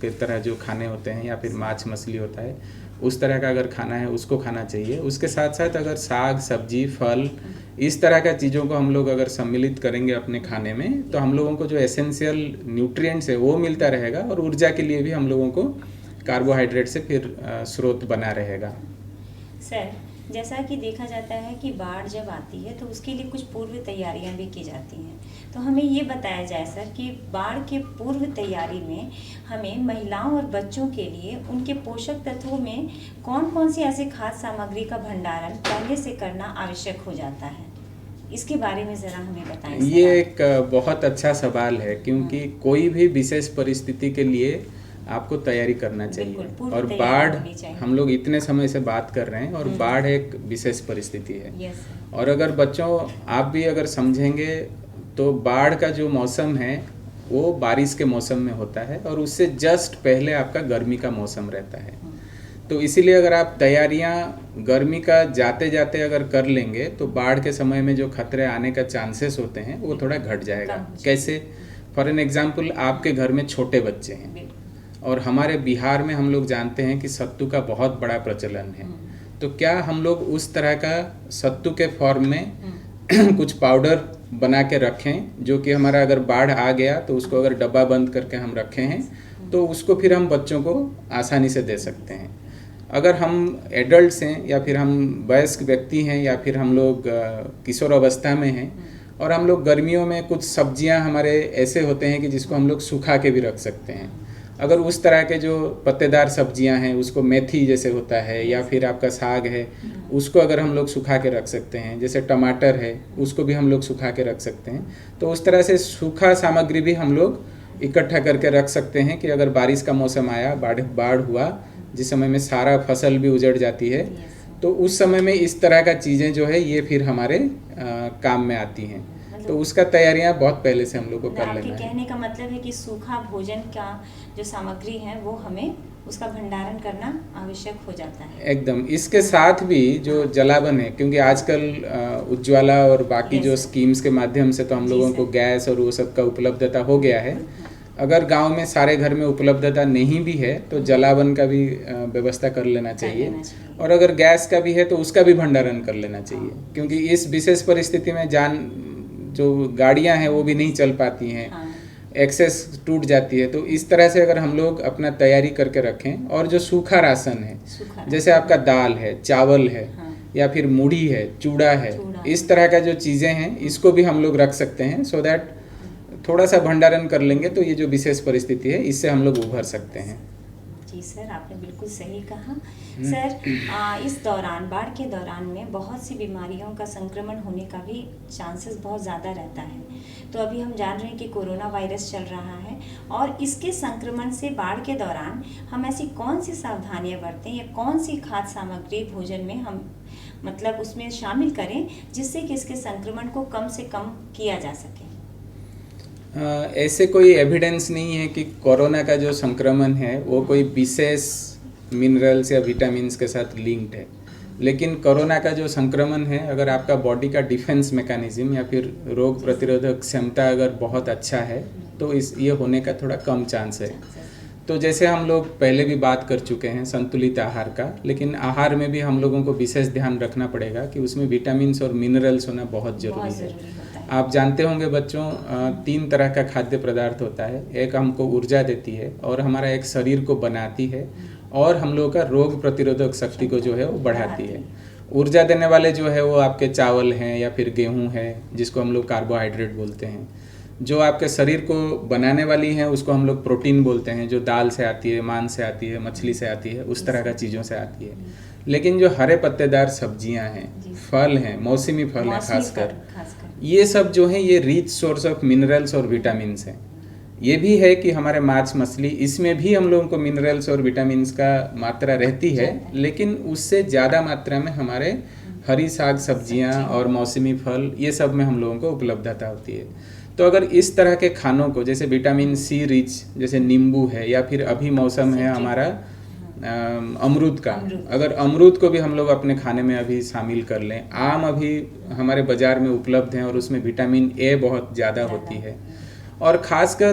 के तरह जो खाने होते हैं या फिर मांस मछली होता है, उस तरह का अगर खाना है उसको खाना चाहिए। उसके साथ साथ अगर साग सब्जी फल इस तरह का चीज़ों को हम लोग अगर सम्मिलित करेंगे अपने खाने में, तो हम लोगों को जो एसेंशियल न्यूट्रिएंट्स है वो मिलता रहेगा और ऊर्जा के लिए भी हम लोगों को कार्बोहाइड्रेट से फिर स्रोत बना रहेगा। सर, जैसा कि देखा जाता है कि बाढ़ जब आती है तो उसके लिए कुछ पूर्व तैयारियां भी की जाती हैं, तो हमें ये बताया जाए सर कि बाढ़ के पूर्व तैयारी में हमें महिलाओं और बच्चों के लिए उनके पोषक तत्वों में कौन कौन सी ऐसी खाद्य सामग्री का भंडारण पहले से करना आवश्यक हो जाता है, इसके बारे में ज़रा हमें बताएं। ये एक बहुत अच्छा सवाल है, क्योंकि कोई भी विशेष परिस्थिति के लिए आपको तैयारी करना चाहिए, और बाढ़ हम लोग इतने समय से बात कर रहे हैं और बाढ़ एक विशेष परिस्थिति है। और अगर बच्चों आप भी अगर समझेंगे तो बाढ़ का जो मौसम है वो बारिश के मौसम में होता है और उससे जस्ट पहले आपका गर्मी का मौसम रहता है। तो इसीलिए अगर आप तैयारियां गर्मी का जाते जाते अगर कर लेंगे तो बाढ़ के समय में जो खतरे आने का चांसेस होते हैं वो थोड़ा घट जाएगा। कैसे? फॉर एन एग्जाम्पल, आपके घर में छोटे बच्चे हैं और हमारे बिहार में हम लोग जानते हैं कि सत्तू का बहुत बड़ा प्रचलन है, तो क्या हम लोग उस तरह का सत्तू के फॉर्म में कुछ पाउडर बना के रखें, जो कि हमारा अगर बाढ़ आ गया तो उसको अगर डब्बा बंद करके हम रखे हैं तो उसको फिर हम बच्चों को आसानी से दे सकते हैं। अगर हम एडल्ट्स हैं या फिर हम वयस्क व्यक्ति हैं या फिर हम लोग किशोर अवस्था में हैं और हम लोग गर्मियों में कुछ सब्जियां हमारे ऐसे होते हैं कि जिसको हम लोग सुखा के भी रख सकते हैं, अगर उस तरह के जो पत्तेदार सब्जियां हैं, उसको मेथी जैसे होता है या फिर आपका साग है, उसको अगर हम लोग सुखा के रख सकते हैं, जैसे टमाटर है उसको भी हम लोग सुखा के रख सकते हैं। तो उस तरह से सूखा सामग्री भी हम लोग इकट्ठा करके रख सकते हैं कि अगर बारिश का मौसम आया, बाढ़ हुआ, जिस समय में सारा फसल भी उजड़ जाती है, तो उस समय में इस तरह का चीज़ें जो है ये फिर हमारे काम में आती हैं। तो उसका तैयारियां बहुत पहले से हम लोग को कर लेना है। कहने का मतलब है कि सूखा भोजन का जो सामग्री है वो हमें उसका भंडारण करना आवश्यक हो जाता है। एकदम। इसके साथ भी जो जलावन है, क्योंकि आजकल उज्ज्वला और बाकी जो स्कीम्स के माध्यम से तो हम लोगों को गैस और वो सब का उपलब्धता हो गया है। अगर गांव में सारे घर में उपलब्धता नहीं भी है तो जलावन का भी व्यवस्था कर लेना चाहिए, और अगर गैस का भी है तो उसका भी भंडारण कर लेना चाहिए, क्योंकि इस विशेष परिस्थिति में जो गाड़ियां हैं वो भी नहीं चल पाती हैं, एक्सेस टूट जाती है। तो इस तरह से अगर हम लोग अपना तैयारी करके रखें, और जो सूखा राशन है, जैसे आपका दाल है, चावल है, या फिर मूढ़ी है, चूड़ा है, इस तरह का जो चीज़ें हैं इसको भी हम लोग रख सकते हैं, सो दैट थोड़ा सा भंडारण कर लेंगे तो ये जो विशेष परिस्थिति है इससे हम लोग उभर सकते हैं। जी सर, आपने बिल्कुल सही कहा। सर, इस दौरान, बाढ़ के दौरान में बहुत सी बीमारियों का संक्रमण होने का भी चांसेस बहुत ज़्यादा रहता है। तो अभी हम जान रहे हैं कि कोरोना वायरस चल रहा है, और इसके संक्रमण से बाढ़ के दौरान हम ऐसी कौन सी सावधानियां बरतें या कौन सी खाद्य सामग्री भोजन में हम मतलब उसमें शामिल करें जिससे कि इसके संक्रमण को कम से कम किया जा सके? ऐसे कोई एविडेंस नहीं है कि कोरोना का जो संक्रमण है वो कोई विशेष मिनरल्स या विटामिन्स के साथ लिंक्ड है, लेकिन कोरोना का जो संक्रमण है, अगर आपका बॉडी का डिफेंस मैकेनिज्म या फिर रोग प्रतिरोधक क्षमता अगर बहुत अच्छा है तो ये होने का थोड़ा कम चांस है। तो जैसे हम लोग पहले भी बात कर चुके हैं संतुलित आहार का, लेकिन आहार में भी हम लोगों को विशेष ध्यान रखना पड़ेगा कि उसमें विटामिन्स और मिनरल्स होना बहुत ज़रूरी है। आप जानते होंगे बच्चों, 3 तरह का खाद्य पदार्थ होता है। एक हमको ऊर्जा देती है, और हमारा एक शरीर को बनाती है, और हम लोगों का रोग प्रतिरोधक शक्ति को जो है वो बढ़ाती है। ऊर्जा देने वाले जो है वो आपके चावल हैं या फिर गेहूं है, जिसको हम लोग कार्बोहाइड्रेट बोलते हैं। जो आपके शरीर को बनाने वाली हैं उसको हम लोग प्रोटीन बोलते हैं, जो दाल से आती है, मांस से आती है, मछली से आती है, उस तरह का चीज़ों से आती है। लेकिन जो हरे पत्तेदार सब्जियां हैं, फल हैं, मौसमी फल हैं खासकर, ये सब जो हैं ये रिच सोर्स ऑफ मिनरल्स और विटामिन्स हैं। ये भी है कि हमारे मांस मछली इसमें भी हम लोगों को मिनरल्स और विटामिन्स का मात्रा रहती है, लेकिन उससे ज़्यादा मात्रा में हमारे हरी साग सब्जियां और मौसमी फल ये सब में हम लोगों को उपलब्धता होती है। तो अगर इस तरह के खानों को, जैसे विटामिन सी रिच, जैसे नींबू है, या फिर अभी मौसम है हमारा अमरूद का, अगर अमरूद को भी हम लोग अपने खाने में अभी शामिल कर लें। आम अभी हमारे बाज़ार में उपलब्ध हैं और उसमें विटामिन ए बहुत ज़्यादा होती है। और ख़ासकर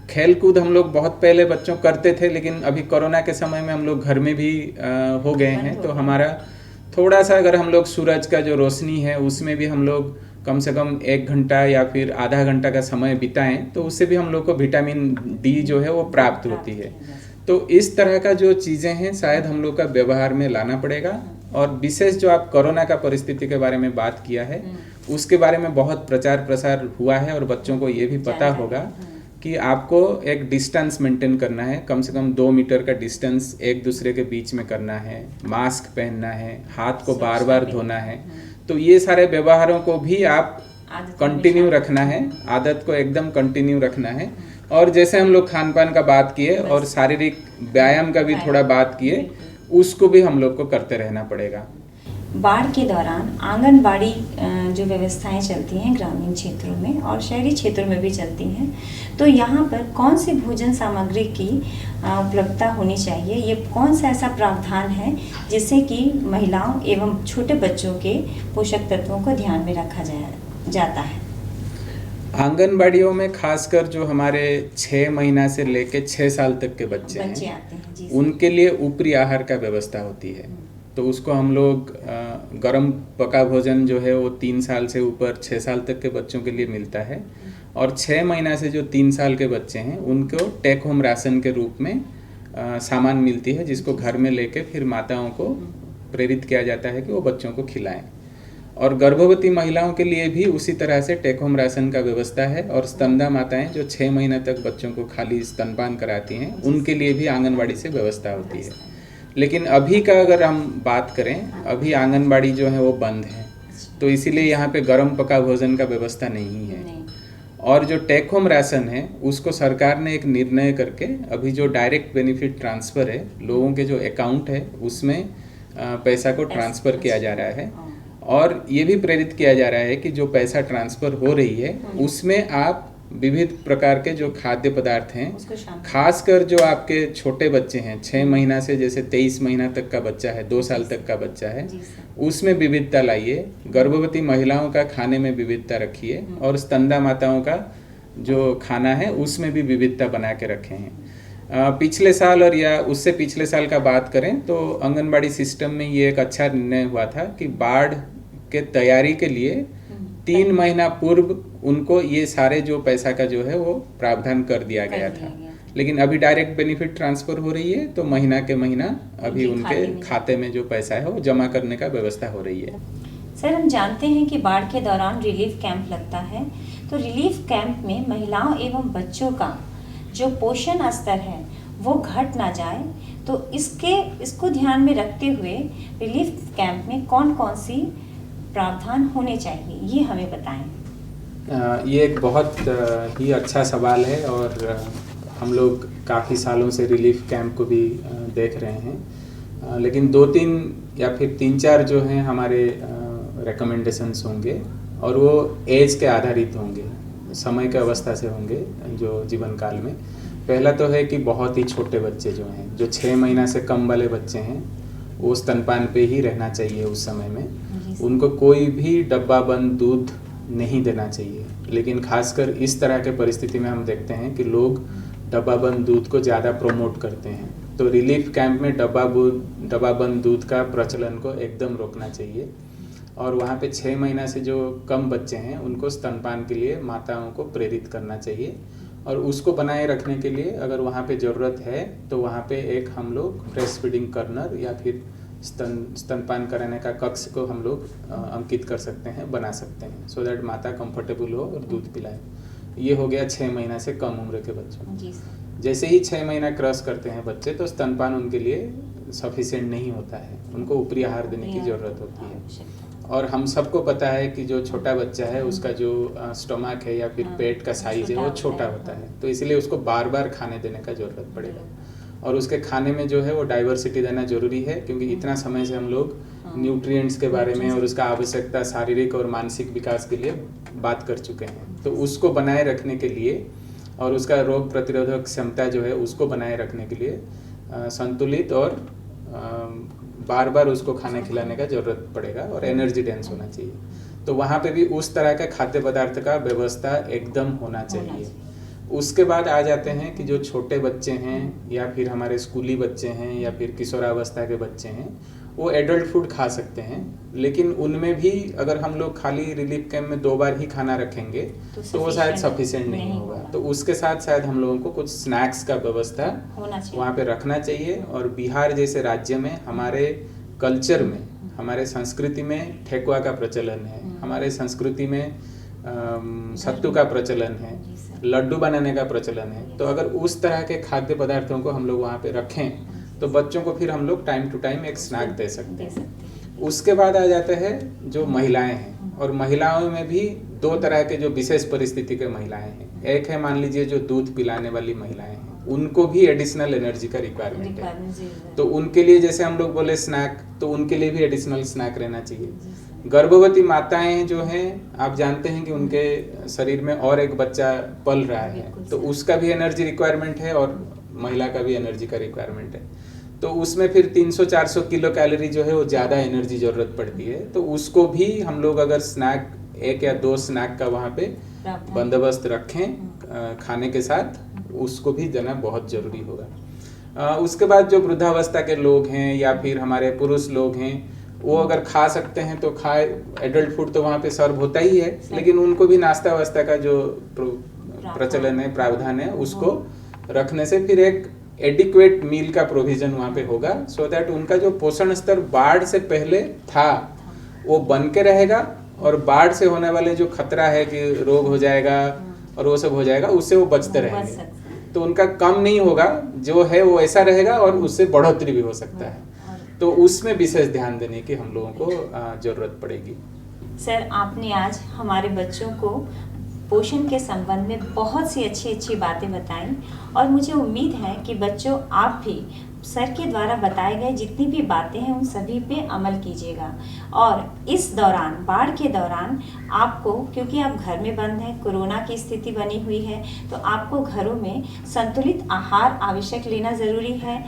खेल कूद हम लोग बहुत पहले बच्चों करते थे, लेकिन अभी कोरोना के समय में हम लोग घर में भी हो गए हैं, तो हमारा थोड़ा सा अगर हम लोग सूरज का जो रोशनी है उसमें भी हम लोग कम से कम 1 घंटा या फिर आधा घंटा का समय बिताएं, तो उससे भी हम लोग को विटामिन डी जो है वो प्राप्त होती है। तो इस तरह का जो चीज़ें हैं शायद हम लोग का व्यवहार में लाना पड़ेगा। और विशेष जो आप कोरोना का परिस्थिति के बारे में बात किया है, उसके बारे में बहुत प्रचार प्रसार हुआ है और बच्चों को ये भी पता होगा कि आपको एक डिस्टेंस मेंटेन करना है, कम से कम 2 मीटर का डिस्टेंस एक दूसरे के बीच में करना है, मास्क पहनना है, हाथ को बार बार धोना है। तो ये सारे व्यवहारों को भी आप कंटिन्यू रखना है, आदत को एकदम कंटिन्यू रखना है। और जैसे हम लोग खान पान का बात किए और शारीरिक व्यायाम का भी थोड़ा बात किए, उसको भी हम लोग को करते रहना पड़ेगा। बाढ़ के दौरान आंगनबाड़ी जो व्यवस्थाएं चलती हैं ग्रामीण क्षेत्रों में और शहरी क्षेत्रों में भी चलती हैं, तो यहाँ पर कौन सी भोजन सामग्री की उपलब्धता होनी चाहिए? ये कौन सा ऐसा प्रावधान है जिससे कि महिलाओं एवं छोटे बच्चों के पोषक तत्वों को ध्यान में रखा जाता है? आंगनबाड़ियों में खासकर जो हमारे 6 महीना से लेके 6 साल तक के बच्चे आते हैं जी, उनके लिए ऊपरी आहार का व्यवस्था होती है। तो उसको हम लोग गरम पका भोजन जो है वो 3 साल से ऊपर 6 साल तक के बच्चों के लिए मिलता है। और 6 महीना से जो 3 साल के बच्चे हैं उनको टेक होम राशन के रूप में सामान मिलती है, जिसको घर में लेके फिर माताओं को प्रेरित किया जाता है कि वो बच्चों को खिलाएं। और गर्भवती महिलाओं के लिए भी उसी तरह से टेक होम राशन का व्यवस्था है। और स्तनदा माताएं जो 6 महीना तक बच्चों को खाली स्तनपान कराती हैं, उनके लिए भी आंगनबाड़ी से व्यवस्था होती है। लेकिन अभी का अगर हम बात करें, अभी आंगनबाड़ी जो है वो बंद है, तो इसीलिए यहाँ पे गर्म पका भोजन का व्यवस्था नहीं है। और जो टेक होम राशन है उसको सरकार ने एक निर्णय करके अभी जो डायरेक्ट बेनिफिट ट्रांसफ़र है, लोगों के जो अकाउंट है उसमें पैसा को ट्रांसफ़र किया जा रहा है। और ये भी प्रेरित किया जा रहा है कि जो पैसा ट्रांसफ़र हो रही है उसमें आप विविध प्रकार के जो खाद्य पदार्थ हैं, खासकर जो आपके छोटे बच्चे हैं 6 महीना से जैसे 23 महीना तक का बच्चा है, 2 साल तक का बच्चा है, उसमें विविधता लाइए। गर्भवती महिलाओं का खाने में विविधता रखिए और स्तनदा माताओं का जो खाना है उसमें भी विविधता बना के रखे हैं। पिछले साल और या उससे पिछले साल का बात करें तो आंगनबाड़ी सिस्टम में ये एक अच्छा निर्णय हुआ था कि बाढ़ के तैयारी के लिए 3 महीना पूर्व उनको ये सारे जो पैसा का जो है वो प्रावधान कर दिया गया था। लेकिन अभी डायरेक्ट बेनिफिट ट्रांसफ़र हो रही है, तो महीना के महीना अभी उनके खाते में जो पैसा है वो जमा करने का व्यवस्था हो रही है। सर, हम जानते हैं कि बाढ़ के दौरान रिलीफ कैंप लगता है, तो रिलीफ कैंप में महिलाओं एवं बच्चों का जो पोषण स्तर है वो घट ना जाए, तो इसको ध्यान में रखते हुए रिलीफ कैंप में कौन कौन सी प्रावधान होने चाहिए, ये हमें बताएं। ये एक बहुत ही अच्छा सवाल है और हम लोग काफ़ी सालों से रिलीफ कैंप को भी देख रहे हैं। लेकिन 2-3 या फिर 3-4 जो हैं हमारे रिकमेंडेशंस होंगे और वो एज के आधारित होंगे, समय के अवस्था से होंगे जो जीवन काल में। पहला तो है कि बहुत ही छोटे बच्चे जो हैं, जो 6 महीना से कम वाले बच्चे हैं, वो स्तनपान पे ही रहना चाहिए उस समय में। उनको कोई भी डब्बा बंद दूध नहीं देना चाहिए। लेकिन खासकर इस तरह के परिस्थिति में हम देखते हैं कि लोग डब्बा बंद दूध को ज़्यादा प्रमोट करते हैं, तो रिलीफ कैंप में डब्बा बंद दूध का प्रचलन को एकदम रोकना चाहिए। और वहाँ पे 6 महीना से जो कम बच्चे हैं उनको स्तनपान के लिए माताओं को प्रेरित करना चाहिए। और उसको बनाए रखने के लिए अगर वहाँ पे ज़रूरत है तो वहाँ पे एक हम लोग ब्रेस्ट फीडिंग कॉर्नर या फिर स्तनपान कराने का कक्ष को हम लोग अंकित कर सकते हैं, बना सकते हैं, सो दैट माता कंफर्टेबल हो और दूध पिलाए। ये हो गया 6 महीना से कम उम्र के बच्चों। जैसे ही 6 महीना क्रॉस करते हैं बच्चे, तो स्तनपान उनके लिए सफिशिएंट नहीं होता है, उनको ऊपरी आहार देने की ज़रूरत होती है। और हम सबको पता है कि जो छोटा बच्चा है उसका जो स्टोमक है या फिर पेट का साइज है वो छोटा होता है, तो इसलिए उसको बार बार खाने देने का ज़रूरत पड़ेगा। और उसके खाने में जो है वो डाइवर्सिटी देना जरूरी है, क्योंकि इतना समय से हम लोग न्यूट्रिएंट्स के बारे में और उसका आवश्यकता शारीरिक और मानसिक विकास के लिए बात कर चुके हैं। तो उसको बनाए रखने के लिए और उसका रोग प्रतिरोधक क्षमता जो है उसको बनाए रखने के लिए संतुलित और बार बार उसको खाने खिलाने का ज़रूरत पड़ेगा और एनर्जी डेंस होना चाहिए। तो वहाँ पे भी उस तरह का खाद्य पदार्थ का व्यवस्था एकदम होना चाहिए। उसके बाद आ जाते हैं कि जो छोटे बच्चे हैं या फिर हमारे स्कूली बच्चे हैं या फिर किशोरावस्था के बच्चे हैं, वो एडल्ट फूड खा सकते हैं, लेकिन उनमें भी अगर हम लोग खाली रिलीफ कैंप में 2 बार ही खाना रखेंगे तो वो शायद सफिशिएंट नहीं होगा। तो उसके साथ शायद हम लोगों को कुछ स्नैक्स का व्यवस्था वहाँ पे रखना चाहिए। और बिहार जैसे राज्य में हमारे कल्चर में, हमारे संस्कृति में ठेकुआ का प्रचलन है, हमारे संस्कृति में सत्तू का प्रचलन है, लड्डू बनाने का प्रचलन है। तो अगर उस तरह के खाद्य पदार्थों को हम लोग वहाँ पे रखें तो बच्चों को फिर हम लोग टाइम टू टाइम एक स्नैक दे सकते हैं। उसके बाद आ जाते हैं जो महिलाएं हैं, और महिलाओं में भी 2 तरह के जो विशेष परिस्थिति के महिलाएं हैं। एक है मान लीजिए जो दूध पिलाने वाली महिलाएं हैं, उनको भी एडिशनल एनर्जी का रिक्वायरमेंट है, तो उनके लिए जैसे हम लोग बोले स्नैक, तो उनके लिए भी एडिशनल स्नैक रहना चाहिए। गर्भवती माताएं जो हैं, आप जानते हैं कि उनके शरीर में और एक बच्चा पल रहा है, तो उसका भी एनर्जी रिक्वायरमेंट है और महिला का भी एनर्जी का रिक्वायरमेंट है। तो उसमें फिर 300-400 किलो कैलोरी जो है वो ज़्यादा एनर्जी ज़रूरत पड़ती है। तो उसको भी हम लोग अगर स्नैक 1 या 2 स्नैक का वहाँ पे बंदोबस्त रखें खाने के साथ, उसको भी देना बहुत ज़रूरी होगा। उसके बाद जो वृद्धावस्था के लोग हैं या फिर हमारे पुरुष लोग हैं, वो अगर खा सकते हैं तो खाए। एडल्ट फूड तो वहाँ पे सर्व होता ही है, लेकिन उनको भी नाश्ता वास्ता का जो प्रचलन है, प्रावधान है, उसको रखने से फिर एक एडिक्वेट मील का प्रोविजन वहाँ पे होगा, सो दैट उनका जो पोषण स्तर बाढ़ से पहले था वो बन के रहेगा, और बाढ़ से होने वाले जो खतरा है कि रोग हो जाएगा और वो सब हो जाएगा, उससे वो बचते रहेंगे। तो उनका कम नहीं होगा, जो है वो ऐसा रहेगा और उससे बढ़ोतरी भी हो सकता है। तो उसमें विशेष ध्यान देने की हम लोगों को जरूरत पड़ेगी। सर, आपने आज हमारे बच्चों को पोषण के संबंध में बहुत सी अच्छी बातें बताई, और मुझे उम्मीद है कि बच्चों आप भी सर के द्वारा बताए गए जितनी भी बातें हैं उन सभी पे अमल कीजिएगा। और इस दौरान, बाढ़ के दौरान आपको, क्योंकि आप घर में बंद हैं, कोरोना की स्थिति बनी हुई है, तो आपको घरों में संतुलित आहार आवश्यक लेना ज़रूरी है।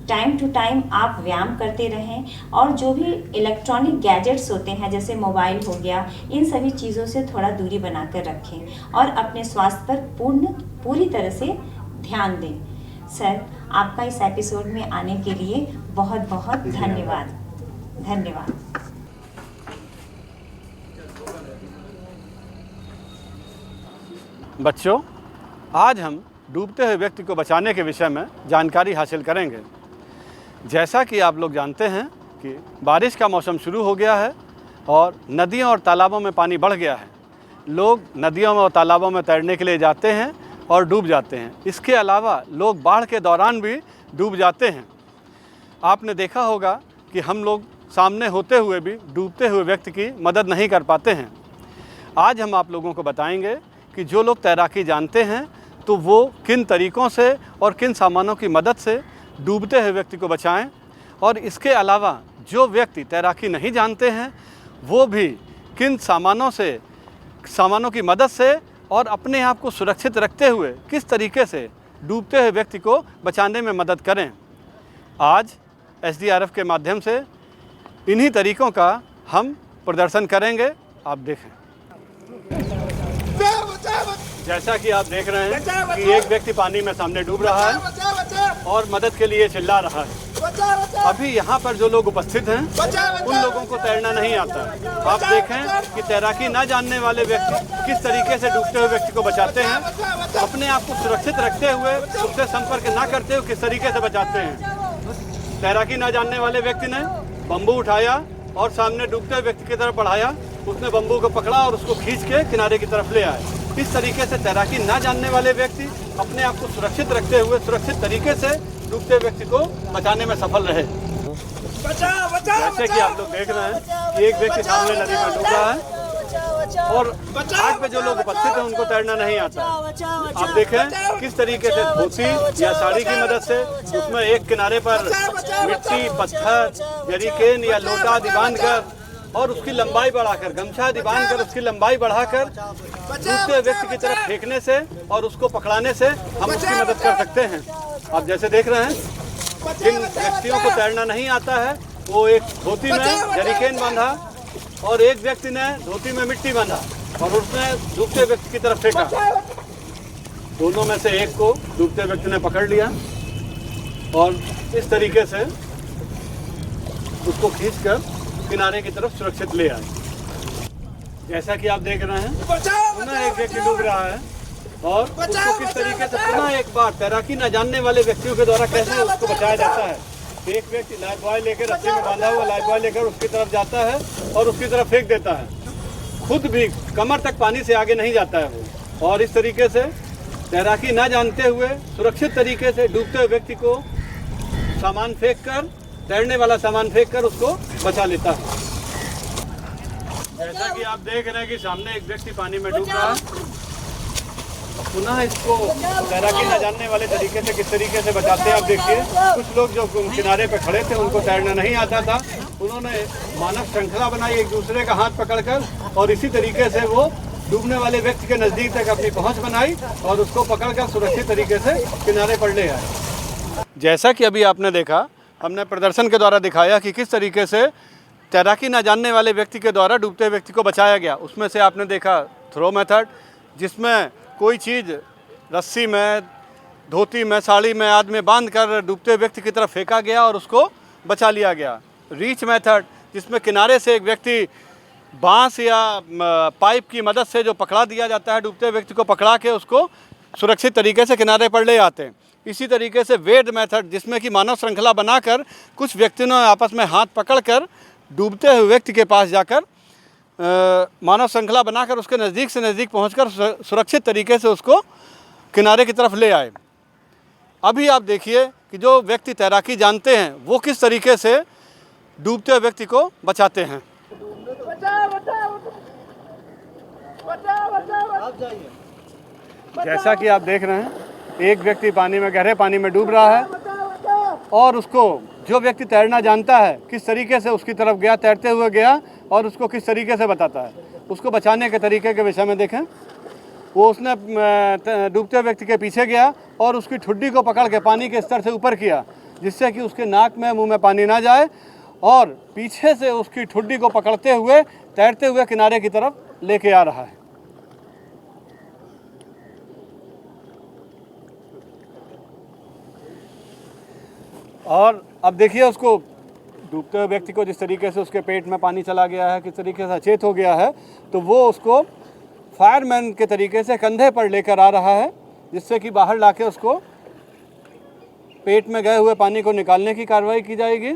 टाइम टू टाइम आप व्यायाम करते रहें, और जो भी इलेक्ट्रॉनिक गैजेट्स होते हैं जैसे मोबाइल हो गया, इन सभी चीज़ों से थोड़ा दूरी बनाकर रखें और अपने स्वास्थ्य पर पूरी तरह से ध्यान दें। सर, आपका इस एपिसोड में आने के लिए बहुत बहुत धन्यवाद। धन्यवाद। बच्चों, आज हम डूबते हुए व्यक्ति को बचाने के विषय में जानकारी हासिल करेंगे। जैसा कि आप लोग जानते हैं कि बारिश का मौसम शुरू हो गया है और नदियों और तालाबों में पानी बढ़ गया है। लोग नदियों में और तालाबों में तैरने के लिए जाते हैं और डूब जाते हैं। इसके अलावा लोग बाढ़ के दौरान भी डूब जाते हैं। आपने देखा होगा कि हम लोग सामने होते हुए भी डूबते हुए व्यक्ति की मदद नहीं कर पाते हैं। आज हम आप लोगों को बताएंगे कि जो लोग तैराकी जानते हैं तो वो किन तरीक़ों से और किन सामानों की मदद से डूबते हुए व्यक्ति को बचाएं, और इसके अलावा जो व्यक्ति तैराकी नहीं जानते हैं वो भी किन सामानों की मदद से और अपने आप को सुरक्षित रखते हुए किस तरीके से डूबते हुए व्यक्ति को बचाने में मदद करें। आज SDRF के माध्यम से इन्हीं तरीक़ों का हम प्रदर्शन करेंगे। आप देखें। जैसा कि आप देख रहे हैं कि एक व्यक्ति पानी में सामने डूब रहा है और मदद के लिए चिल्ला रहा है। अभी यहाँ पर जो लोग उपस्थित हैं उन लोगों को तैरना नहीं आता है। आप देखें कि तैराकी ना जानने वाले व्यक्ति किस तरीके से डूबते हुए व्यक्ति को बचाते हैं, अपने आप को सुरक्षित रखते हुए, उससे संपर्क ना करते हुए किस तरीके से बचाते हैं। तैराकी ना जानने वाले व्यक्ति ने बम्बू उठाया और सामने डूबते हुए व्यक्ति की तरफ बढ़ाया, उसने बम्बू को पकड़ा और उसको खींच के किनारे की तरफ ले आए। इस तरीके से तैराकी ना जानने वाले व्यक्ति अपने आप को सुरक्षित रखते हुए सुरक्षित तरीके से डूबते व्यक्ति को बचाने में सफल रहे। जैसे कि आप लोग देख रहे हैं कि एक व्यक्ति सामने नदी में डूब रहा है और घाट पे जो लोग उपस्थित हैं उनको तैरना नहीं आता। आप देखें किस तरीके से धोती या साड़ी की मदद से उसमें एक किनारे पर मिट्टी, पत्थर, जरीकेन या लोटा आदि बांधकर और उसकी लंबाई बढ़ाकर, गमछा आदि बांधकर उसकी लंबाई बढ़ाकर दूसरे व्यक्ति की तरफ फेंकने से और उसको पकड़ाने से हम उसकी मदद कर सकते हैं। आप जैसे देख रहे हैं जिन व्यक्तियों को तैरना नहीं आता है वो एक धोती में जरीकेन बांधा और एक व्यक्ति ने धोती में मिट्टी बांधा और उसने डूबते व्यक्ति की तरफ फेंका। दोनों में से एक को डूबते व्यक्ति ने पकड़ लिया और इस तरीके से उसको खींचकर किनारे की तरफ सुरक्षित ले आए। जैसा कि आप देख रहे हैं पुनः एक व्यक्ति डूब रहा है और उसको किस तरीके से पुनः एक बार तैराकी न जानने वाले व्यक्तियों के द्वारा कैसे उसको बचाया जाता है। एक व्यक्ति लाइफ बॉय लेकर, रस्सी में बांधा हुआ लाइफ बॉय लेकर उसकी तरफ जाता है और उसकी तरफ फेंक देता है। खुद भी कमर तक पानी से आगे नहीं जाता है वो, और इस तरीके से तैराकी न जानते हुए सुरक्षित तरीके से डूबते हुए व्यक्ति को सामान फेंक कर, तैरने वाला सामान फेंक कर उसको बचा लेता है। जैसा कि आप देख रहे हैं कि सामने एक व्यक्ति पानी में डूब रहा है, पुनः इसको तैराकी न जानने वाले तरीके से किस तरीके से बचाते हैं। आप देखिए कुछ लोग जो किनारे पे खड़े थे उनको तैरना नहीं आता था, उन्होंने मानव श्रृंखला बनाई एक दूसरे का हाथ पकड़कर और इसी तरीके से वो डूबने वाले व्यक्ति के नज़दीक तक अपनी पहुंच बनाई और उसको पकड़कर सुरक्षित तरीके से किनारे पर ले आए। जैसा कि अभी आपने देखा, हमने प्रदर्शन के द्वारा दिखाया कि किस तरीके से तैराकी न जानने वाले व्यक्ति के द्वारा डूबते व्यक्ति को बचाया गया। उसमें से आपने देखा थ्रो मेथड, जिसमें कोई चीज़ रस्सी में, धोती में, साड़ी में आदि में बांध कर डूबते व्यक्ति की तरफ फेंका गया और उसको बचा लिया गया। रीच मेथड, जिसमें किनारे से एक व्यक्ति बांस या पाइप की मदद से जो पकड़ा दिया जाता है, डूबते व्यक्ति को पकड़ा के उसको सुरक्षित तरीके से किनारे पर ले आते हैं। इसी तरीके से वेड मेथड, जिसमें कि मानव श्रृंखला बनाकर कुछ व्यक्तियों ने आपस में हाथ पकड़कर डूबते हुए व्यक्ति के पास जाकर मानव श्रृंखला बनाकर उसके नज़दीक से नज़दीक पहुंचकर सुरक्षित तरीके से उसको किनारे की तरफ ले आए। अभी आप देखिए कि जो व्यक्ति तैराकी जानते हैं वो किस तरीके से डूबते हुए व्यक्ति को बचाते हैं। जैसा कि आप देख रहे हैं, एक व्यक्ति पानी में, गहरे पानी में डूब रहा है और उसको जो व्यक्ति तैरना जानता है किस तरीके से उसकी तरफ गया, तैरते हुए गया और उसको किस तरीके से बताता है। उसको बचाने के तरीके के विषय में देखें, वो उसने डूबते व्यक्ति के पीछे गया और उसकी ठुड्डी को पकड़ के पानी के स्तर से ऊपर किया, जिससे कि उसके नाक में, मुंह में पानी ना जाए, और पीछे से उसकी ठुड्डी को पकड़ते हुए तैरते हुए किनारे की तरफ लेके आ रहा है। और अब देखिए उसको डूबते हुए व्यक्ति को जिस तरीके से उसके पेट में पानी चला गया है, किस तरीके से अचेत हो गया है, तो वो उसको फायरमैन के तरीके से कंधे पर लेकर आ रहा है, जिससे कि बाहर लाके उसको पेट में गए हुए पानी को निकालने की कार्रवाई की जाएगी।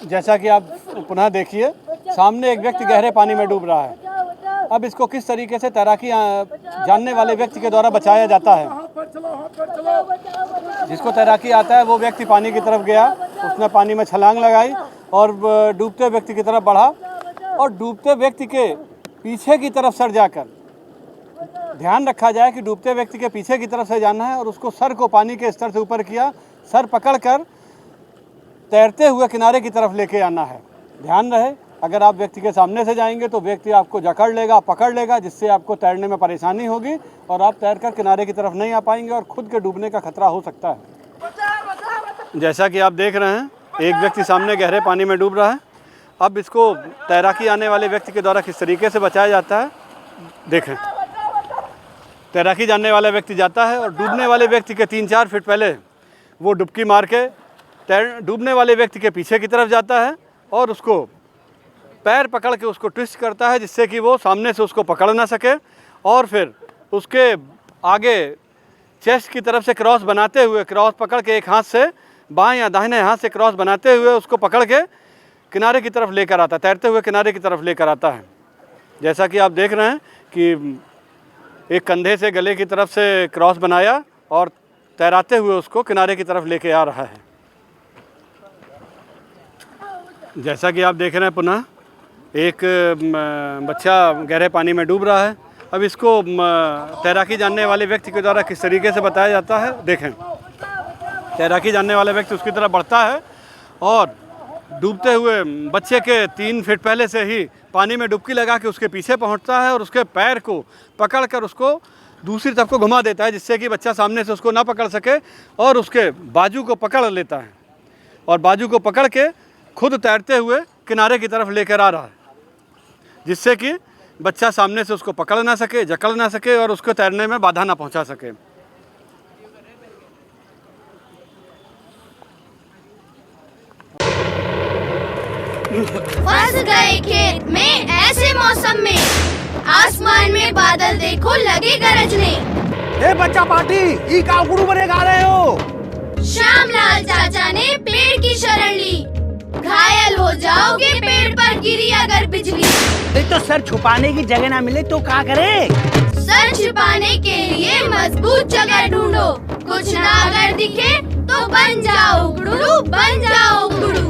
जैसा कि आप पुनः देखिए, सामने एक व्यक्ति गहरे पानी में डूब रहा है। अब इसको किस तरीके से तैराकी जानने वाले व्यक्ति के द्वारा बचाया जाता है। जिसको तैराकी आता है वो व्यक्ति पानी की तरफ गया, उसने पानी में छलांग लगाई और डूबते व्यक्ति की तरफ बढ़ा और डूबते व्यक्ति के पीछे की तरफ सर जाकर, ध्यान रखा जाए कि डूबते व्यक्ति के पीछे की तरफ से जाना है और उसको सर को पानी के स्तर से ऊपर किया, सर पकड़कर तैरते हुए किनारे की तरफ लेके आना है। ध्यान रहे, अगर आप व्यक्ति के सामने से जाएंगे तो व्यक्ति आपको जकड़ लेगा, पकड़ लेगा, जिससे आपको तैरने में परेशानी होगी और आप तैरकर किनारे की तरफ नहीं आ पाएंगे और खुद के डूबने का खतरा हो सकता है। जैसा कि आप देख रहे हैं, एक व्यक्ति सामने गहरे पानी में डूब रहा है। अब इसको तैराकी आने वाले व्यक्ति के द्वारा किस तरीके से बचाया जाता है देखें। तैराकी जानने वाला व्यक्ति जाता है और डूबने वाले व्यक्ति के 3-4 फीट पहले वो डुबकी मार के डूबने वाले व्यक्ति के पीछे की तरफ जाता है और उसको पैर पकड़ के उसको ट्विस्ट करता है, जिससे कि वो सामने से उसको पकड़ ना सके, और फिर उसके आगे चेस्ट की तरफ से क्रॉस बनाते हुए, क्रॉस पकड़ के एक हाथ से, बाएं या दाहिने हाथ से क्रॉस बनाते हुए उसको पकड़ के किनारे की तरफ लेकर आता है, तैरते हुए किनारे की तरफ लेकर आता है। जैसा कि आप देख रहे हैं कि एक कंधे से गले की तरफ से क्रॉस बनाया और तैराते हुए उसको किनारे की तरफ लेके आ रहा है। जैसा कि आप देख रहे हैं, पुनः एक बच्चा गहरे पानी में डूब रहा है। अब इसको तैराकी जानने वाले व्यक्ति के द्वारा किस तरीके से बताया जाता है, देखें। तैराकी जानने वाला व्यक्ति उसकी तरफ बढ़ता है और डूबते हुए बच्चे के 3 फीट पहले से ही पानी में डुबकी लगा के उसके पीछे पहुंचता है और उसके पैर को पकड़कर उसको दूसरी तरफ को घुमा देता है, जिससे कि बच्चा सामने से उसको ना पकड़ सके, और उसके बाजू को पकड़ लेता है और बाजू को पकड़ के खुद तैरते हुए किनारे की तरफ लेकर आ रहा है, जिससे कि बच्चा सामने से उसको पकड़ ना सके, जकड़ ना सके और उसको तैरने में बाधा ना पहुंचा सके। फंस गए खेत में ऐसे मौसम में, आसमान में बादल देखो लगे गरजने। ए बच्चा पार्टी, ई का गुरु बने गा रहे हो? श्यामलाल चाचा ने पेड़ की शरण ली, घायल हो जाओगे पेड़ पर गिरी अगर बिजली। तो सर छुपाने की जगह ना मिले तो क्या करे? सर छिपाने के लिए मजबूत जगह ढूंढो, कुछ ना अगर दिखे तो बन जाओ गुरु, बन जाओ गुरु।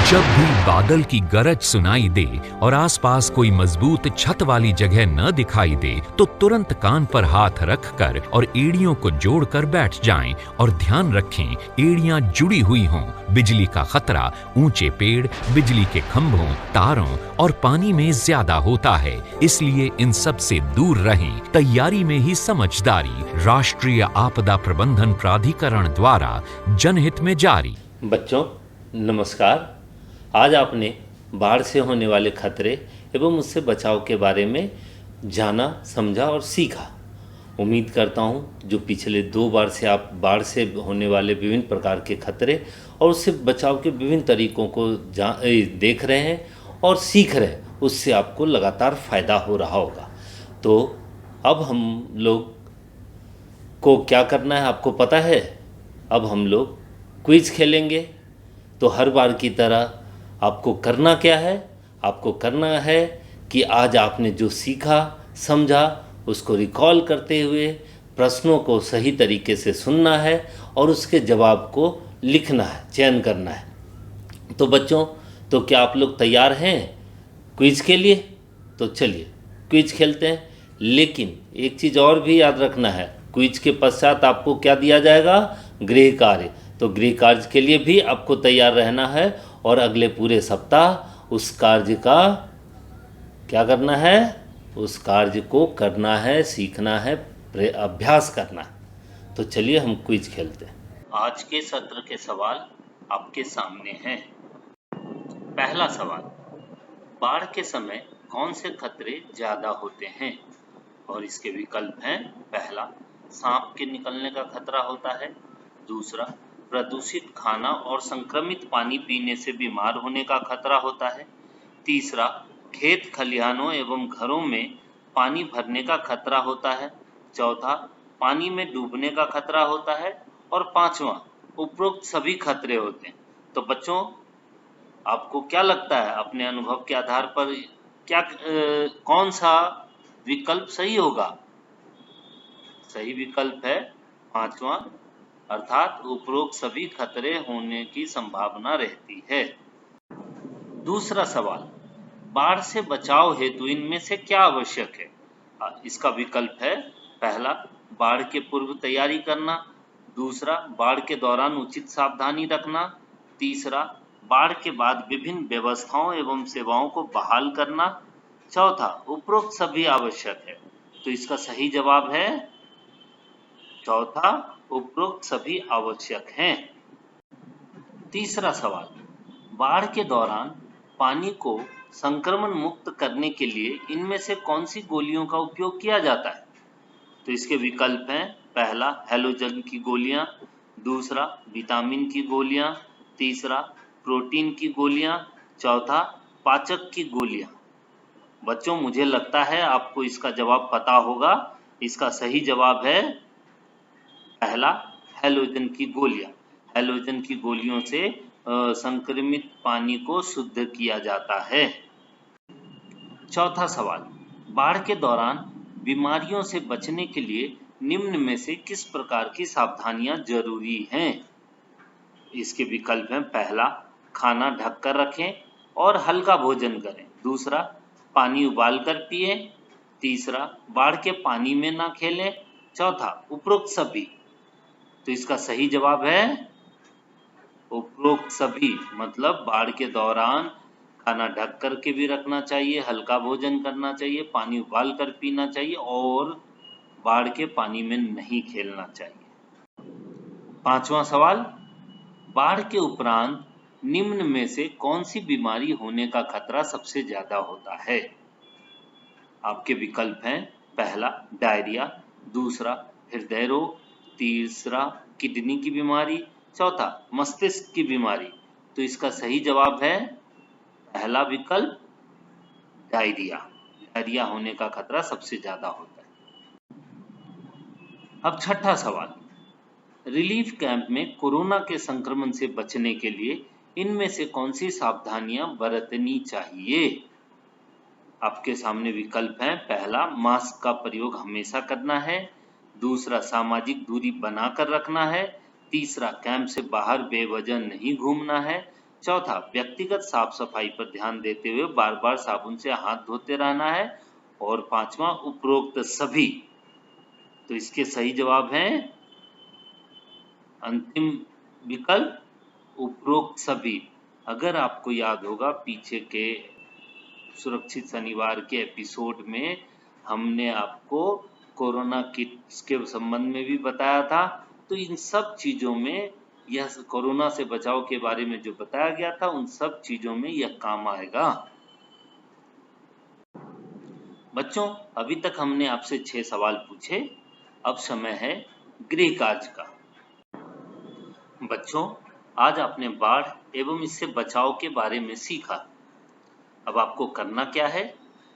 जब भी बादल की गरज सुनाई दे और आसपास कोई मजबूत छत वाली जगह न दिखाई दे तो तुरंत कान पर हाथ रखकर और एड़ियों को जोड़कर बैठ जाएं और ध्यान रखें एड़ियां जुड़ी हुई हों। बिजली का खतरा ऊंचे पेड़, बिजली के खंभों, तारों और पानी में ज्यादा होता है, इसलिए इन सब से दूर रहें। तैयारी में ही समझदारी। राष्ट्रीय आपदा प्रबंधन प्राधिकरण द्वारा जनहित में जारी। बच्चों नमस्कार। आज आपने बाढ़ से होने वाले खतरे एवं उससे बचाव के बारे में जाना, समझा और सीखा। उम्मीद करता हूँ जो पिछले 2 बार से आप बाढ़ से होने वाले विभिन्न प्रकार के खतरे और उससे बचाव के विभिन्न तरीकों को देख रहे हैं और सीख रहे हैं, उससे आपको लगातार फ़ायदा हो रहा होगा। तो अब हम लोग को क्या करना है आपको पता है? अब हम लोग क्विज खेलेंगे। तो हर बार की तरह आपको करना क्या है? आपको करना है कि आज आपने जो सीखा समझा उसको रिकॉल करते हुए प्रश्नों को सही तरीके से सुनना है और उसके जवाब को लिखना है, चयन करना है। तो बच्चों, तो क्या आप लोग तैयार हैं क्विज के लिए? तो चलिए क्विज खेलते हैं। लेकिन एक चीज़ और भी याद रखना है, क्विज के पश्चात आपको क्या दिया जाएगा? गृह कार्य। तो गृह कार्य के लिए भी आपको तैयार रहना है और अगले पूरे सप्ताह उस कार्य का क्या करना है? उस कार्य को करना है, सीखना है, अभ्यास करना है। तो चलिए हम क्विज खेलते हैं। आज के सत्र के सवाल आपके सामने हैं। पहला सवाल, बाढ़ के समय कौन से खतरे ज़्यादा होते हैं? और इसके विकल्प हैं। पहला, सांप के निकलने का खतरा होता है। दूसरा, प्रदूषित खाना और संक्रमित पानी पीने से बीमार होने का खतरा होता है। तीसरा, खेत खलिहानों एवं घरों में पानी भरने का खतरा होता है। चौथा, पानी में डूबने का खतरा होता है। और पांचवा, उपरोक्त सभी खतरे होते हैं। तो बच्चों, आपको क्या लगता है अपने अनुभव के आधार पर क्या कौन सा विकल्प सही होगा? सही विकल्प है पांचवा, अर्थात उपरोक्त सभी खतरे होने की संभावना रहती है। दूसरा सवाल, बाढ़ से बचाव हेतु इनमें से क्या आवश्यक है? इसका विकल्प है। पहला, बाढ़ के पूर्व तैयारी करना। दूसरा, बाढ़ के दौरान उचित सावधानी रखना। तीसरा, बाढ़ के बाद विभिन्न व्यवस्थाओं एवं सेवाओं को बहाल करना। चौथा, उपरोक्त सभी आवश्यक है। तो इसका सही जवाब है चौथा, उपरोक्त सभी आवश्यक हैं। तीसरा सवाल, बाढ़ के दौरान पानी को संक्रमण मुक्त करने के लिए इनमें से कौन सी गोलियों का उपयोग किया जाता है? तो इसके विकल्प हैं। पहला, हैलोजन की गोलियां। दूसरा, विटामिन की गोलियां। तीसरा, प्रोटीन की गोलियां। चौथा, पाचक की गोलियां। बच्चों, मुझे लगता है आपको इसका जवाब पता होगा। इसका सही जवाब है पहला, हैलोजन की गोलियां। हैलोजन की गोलियों से संक्रमित पानी को शुद्ध किया जाता है। चौथा सवाल, बाढ़ के दौरान बीमारियों से बचने के लिए निम्न में से किस प्रकार की सावधानियां जरूरी हैं? इसके विकल्प हैं। पहला, खाना ढककर रखें और हल्का भोजन करें। दूसरा, पानी उबाल कर पिए। तीसरा, बाढ़ के पानी में ना खेलें। चौथा, उपरोक्त सभी। तो इसका सही जवाब है उपरोक्त सभी, मतलब बाढ़ के दौरान खाना ढक कर के भी रखना चाहिए, हल्का भोजन करना चाहिए, पानी उबाल कर पीना चाहिए और बाढ़ के पानी में नहीं खेलना चाहिए। पांचवा सवाल, बाढ़ के उपरांत निम्न में से कौन सी बीमारी होने का खतरा सबसे ज्यादा होता है? आपके विकल्प हैं। पहला, डायरिया। दूसरा, हृदय रोग। तीसरा, किडनी की बीमारी। चौथा, मस्तिष्क की बीमारी। तो इसका सही जवाब है पहला विकल्प, डायरिया। डायरिया होने का खतरा सबसे ज्यादा होता है। अब छठा सवाल, रिलीफ कैंप में कोरोना के संक्रमण से बचने के लिए इनमें से कौन सी सावधानियां बरतनी चाहिए? आपके सामने विकल्प हैं। पहला, मास्क का प्रयोग हमेशा करना है। दूसरा, सामाजिक दूरी बनाकर रखना है। तीसरा, कैंप से बाहर बेवजह नहीं घूमना है। चौथा, व्यक्तिगत साफ सफाई पर ध्यान देते हुए बार बार साबुन से हाथ धोते रहना है। और पांचवा, उपरोक्त सभी। तो इसके सही जवाब हैं अंतिम विकल्प, उपरोक्त सभी। अगर आपको याद होगा, पीछे के सुरक्षित शनिवार के एपिसोड में हमने आपको कोरोना किट्स के संबंध में भी बताया था। तो इन सब चीजों में यह कोरोना से बचाव के बारे में जो बताया गया था, उन सब चीजों में यह काम आएगा। बच्चों, अभी तक हमने आपसे 6 सवाल पूछे। अब समय है गृह कार्य का। बच्चों, आज आपने बाढ़ एवं इससे बचाव के बारे में सीखा। अब आपको करना क्या है?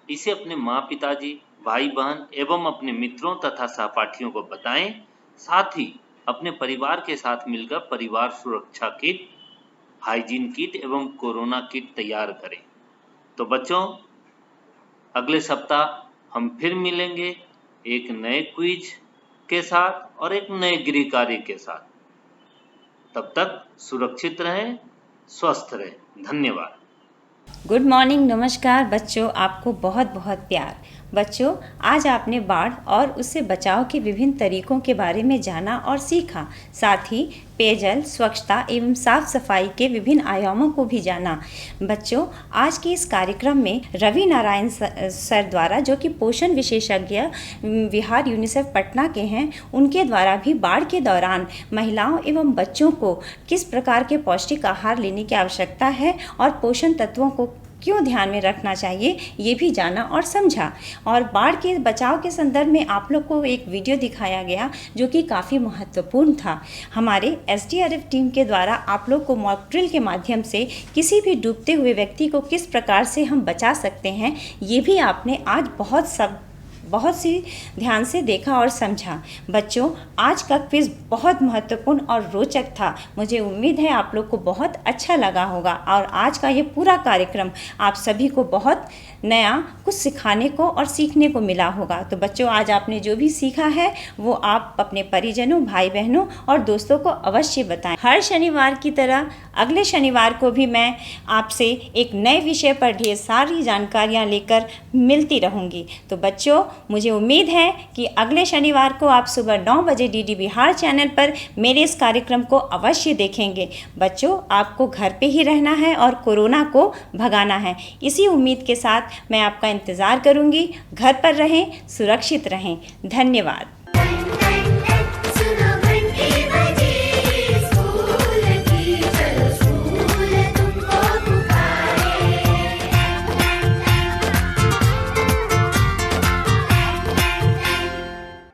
इसे अपने माँ पिताजी, भाई बहन एवं अपने मित्रों तथा सहपाठियों को बताएं। साथ ही अपने परिवार के साथ मिलकर परिवार सुरक्षा किट, हाइजीन किट एवं कोरोना किट तैयार करें। तो बच्चों, अगले सप्ताह हम फिर मिलेंगे एक नए क्विज के साथ और एक नए गृह कार्य के साथ। तब तक सुरक्षित रहें, स्वस्थ रहें। धन्यवाद। गुड मॉर्निंग, नमस्कार बच्चों, आपको बहुत बहुत प्यार। बच्चों, आज आपने बाढ़ और उससे बचाव के विभिन्न तरीकों के बारे में जाना और सीखा। साथ ही पेयजल, स्वच्छता एवं साफ सफाई के विभिन्न आयामों को भी जाना। बच्चों, आज के इस कार्यक्रम में रवि नारायण सर द्वारा, जो कि पोषण विशेषज्ञ विहार यूनिसेफ पटना के हैं, उनके द्वारा भी बाढ़ के दौरान महिलाओं एवं बच्चों को किस प्रकार के पौष्टिक आहार लेने की आवश्यकता है और पोषण तत्वों को क्यों ध्यान में रखना चाहिए, ये भी जाना और समझा। और बाढ़ के बचाव के संदर्भ में आप लोग को एक वीडियो दिखाया गया जो कि काफ़ी महत्वपूर्ण था। हमारे SDRF टीम के द्वारा आप लोग को मॉक ड्रिल के माध्यम से किसी भी डूबते हुए व्यक्ति को किस प्रकार से हम बचा सकते हैं, ये भी आपने आज बहुत सी ध्यान से देखा और समझा। बच्चों, आज का क्विज़ बहुत महत्वपूर्ण और रोचक था। मुझे उम्मीद है आप लोग को बहुत अच्छा लगा होगा और आज का ये पूरा कार्यक्रम आप सभी को बहुत नया कुछ सिखाने को और सीखने को मिला होगा। तो बच्चों, आज आपने जो भी सीखा है वो आप अपने परिजनों, भाई बहनों और दोस्तों को अवश्य बताएं। हर शनिवार की तरह अगले शनिवार को भी मैं आपसे एक नए विषय पर ढेर सारी जानकारियाँ लेकर मिलती रहूँगी। तो बच्चों, मुझे उम्मीद है कि अगले शनिवार को आप सुबह 9 बजे DD बिहार चैनल पर मेरे इस कार्यक्रम को अवश्य देखेंगे। बच्चों, आपको घर पे ही रहना है और कोरोना को भगाना है। इसी उम्मीद के साथ मैं आपका इंतज़ार करूँगी। घर पर रहें, सुरक्षित रहें। धन्यवाद।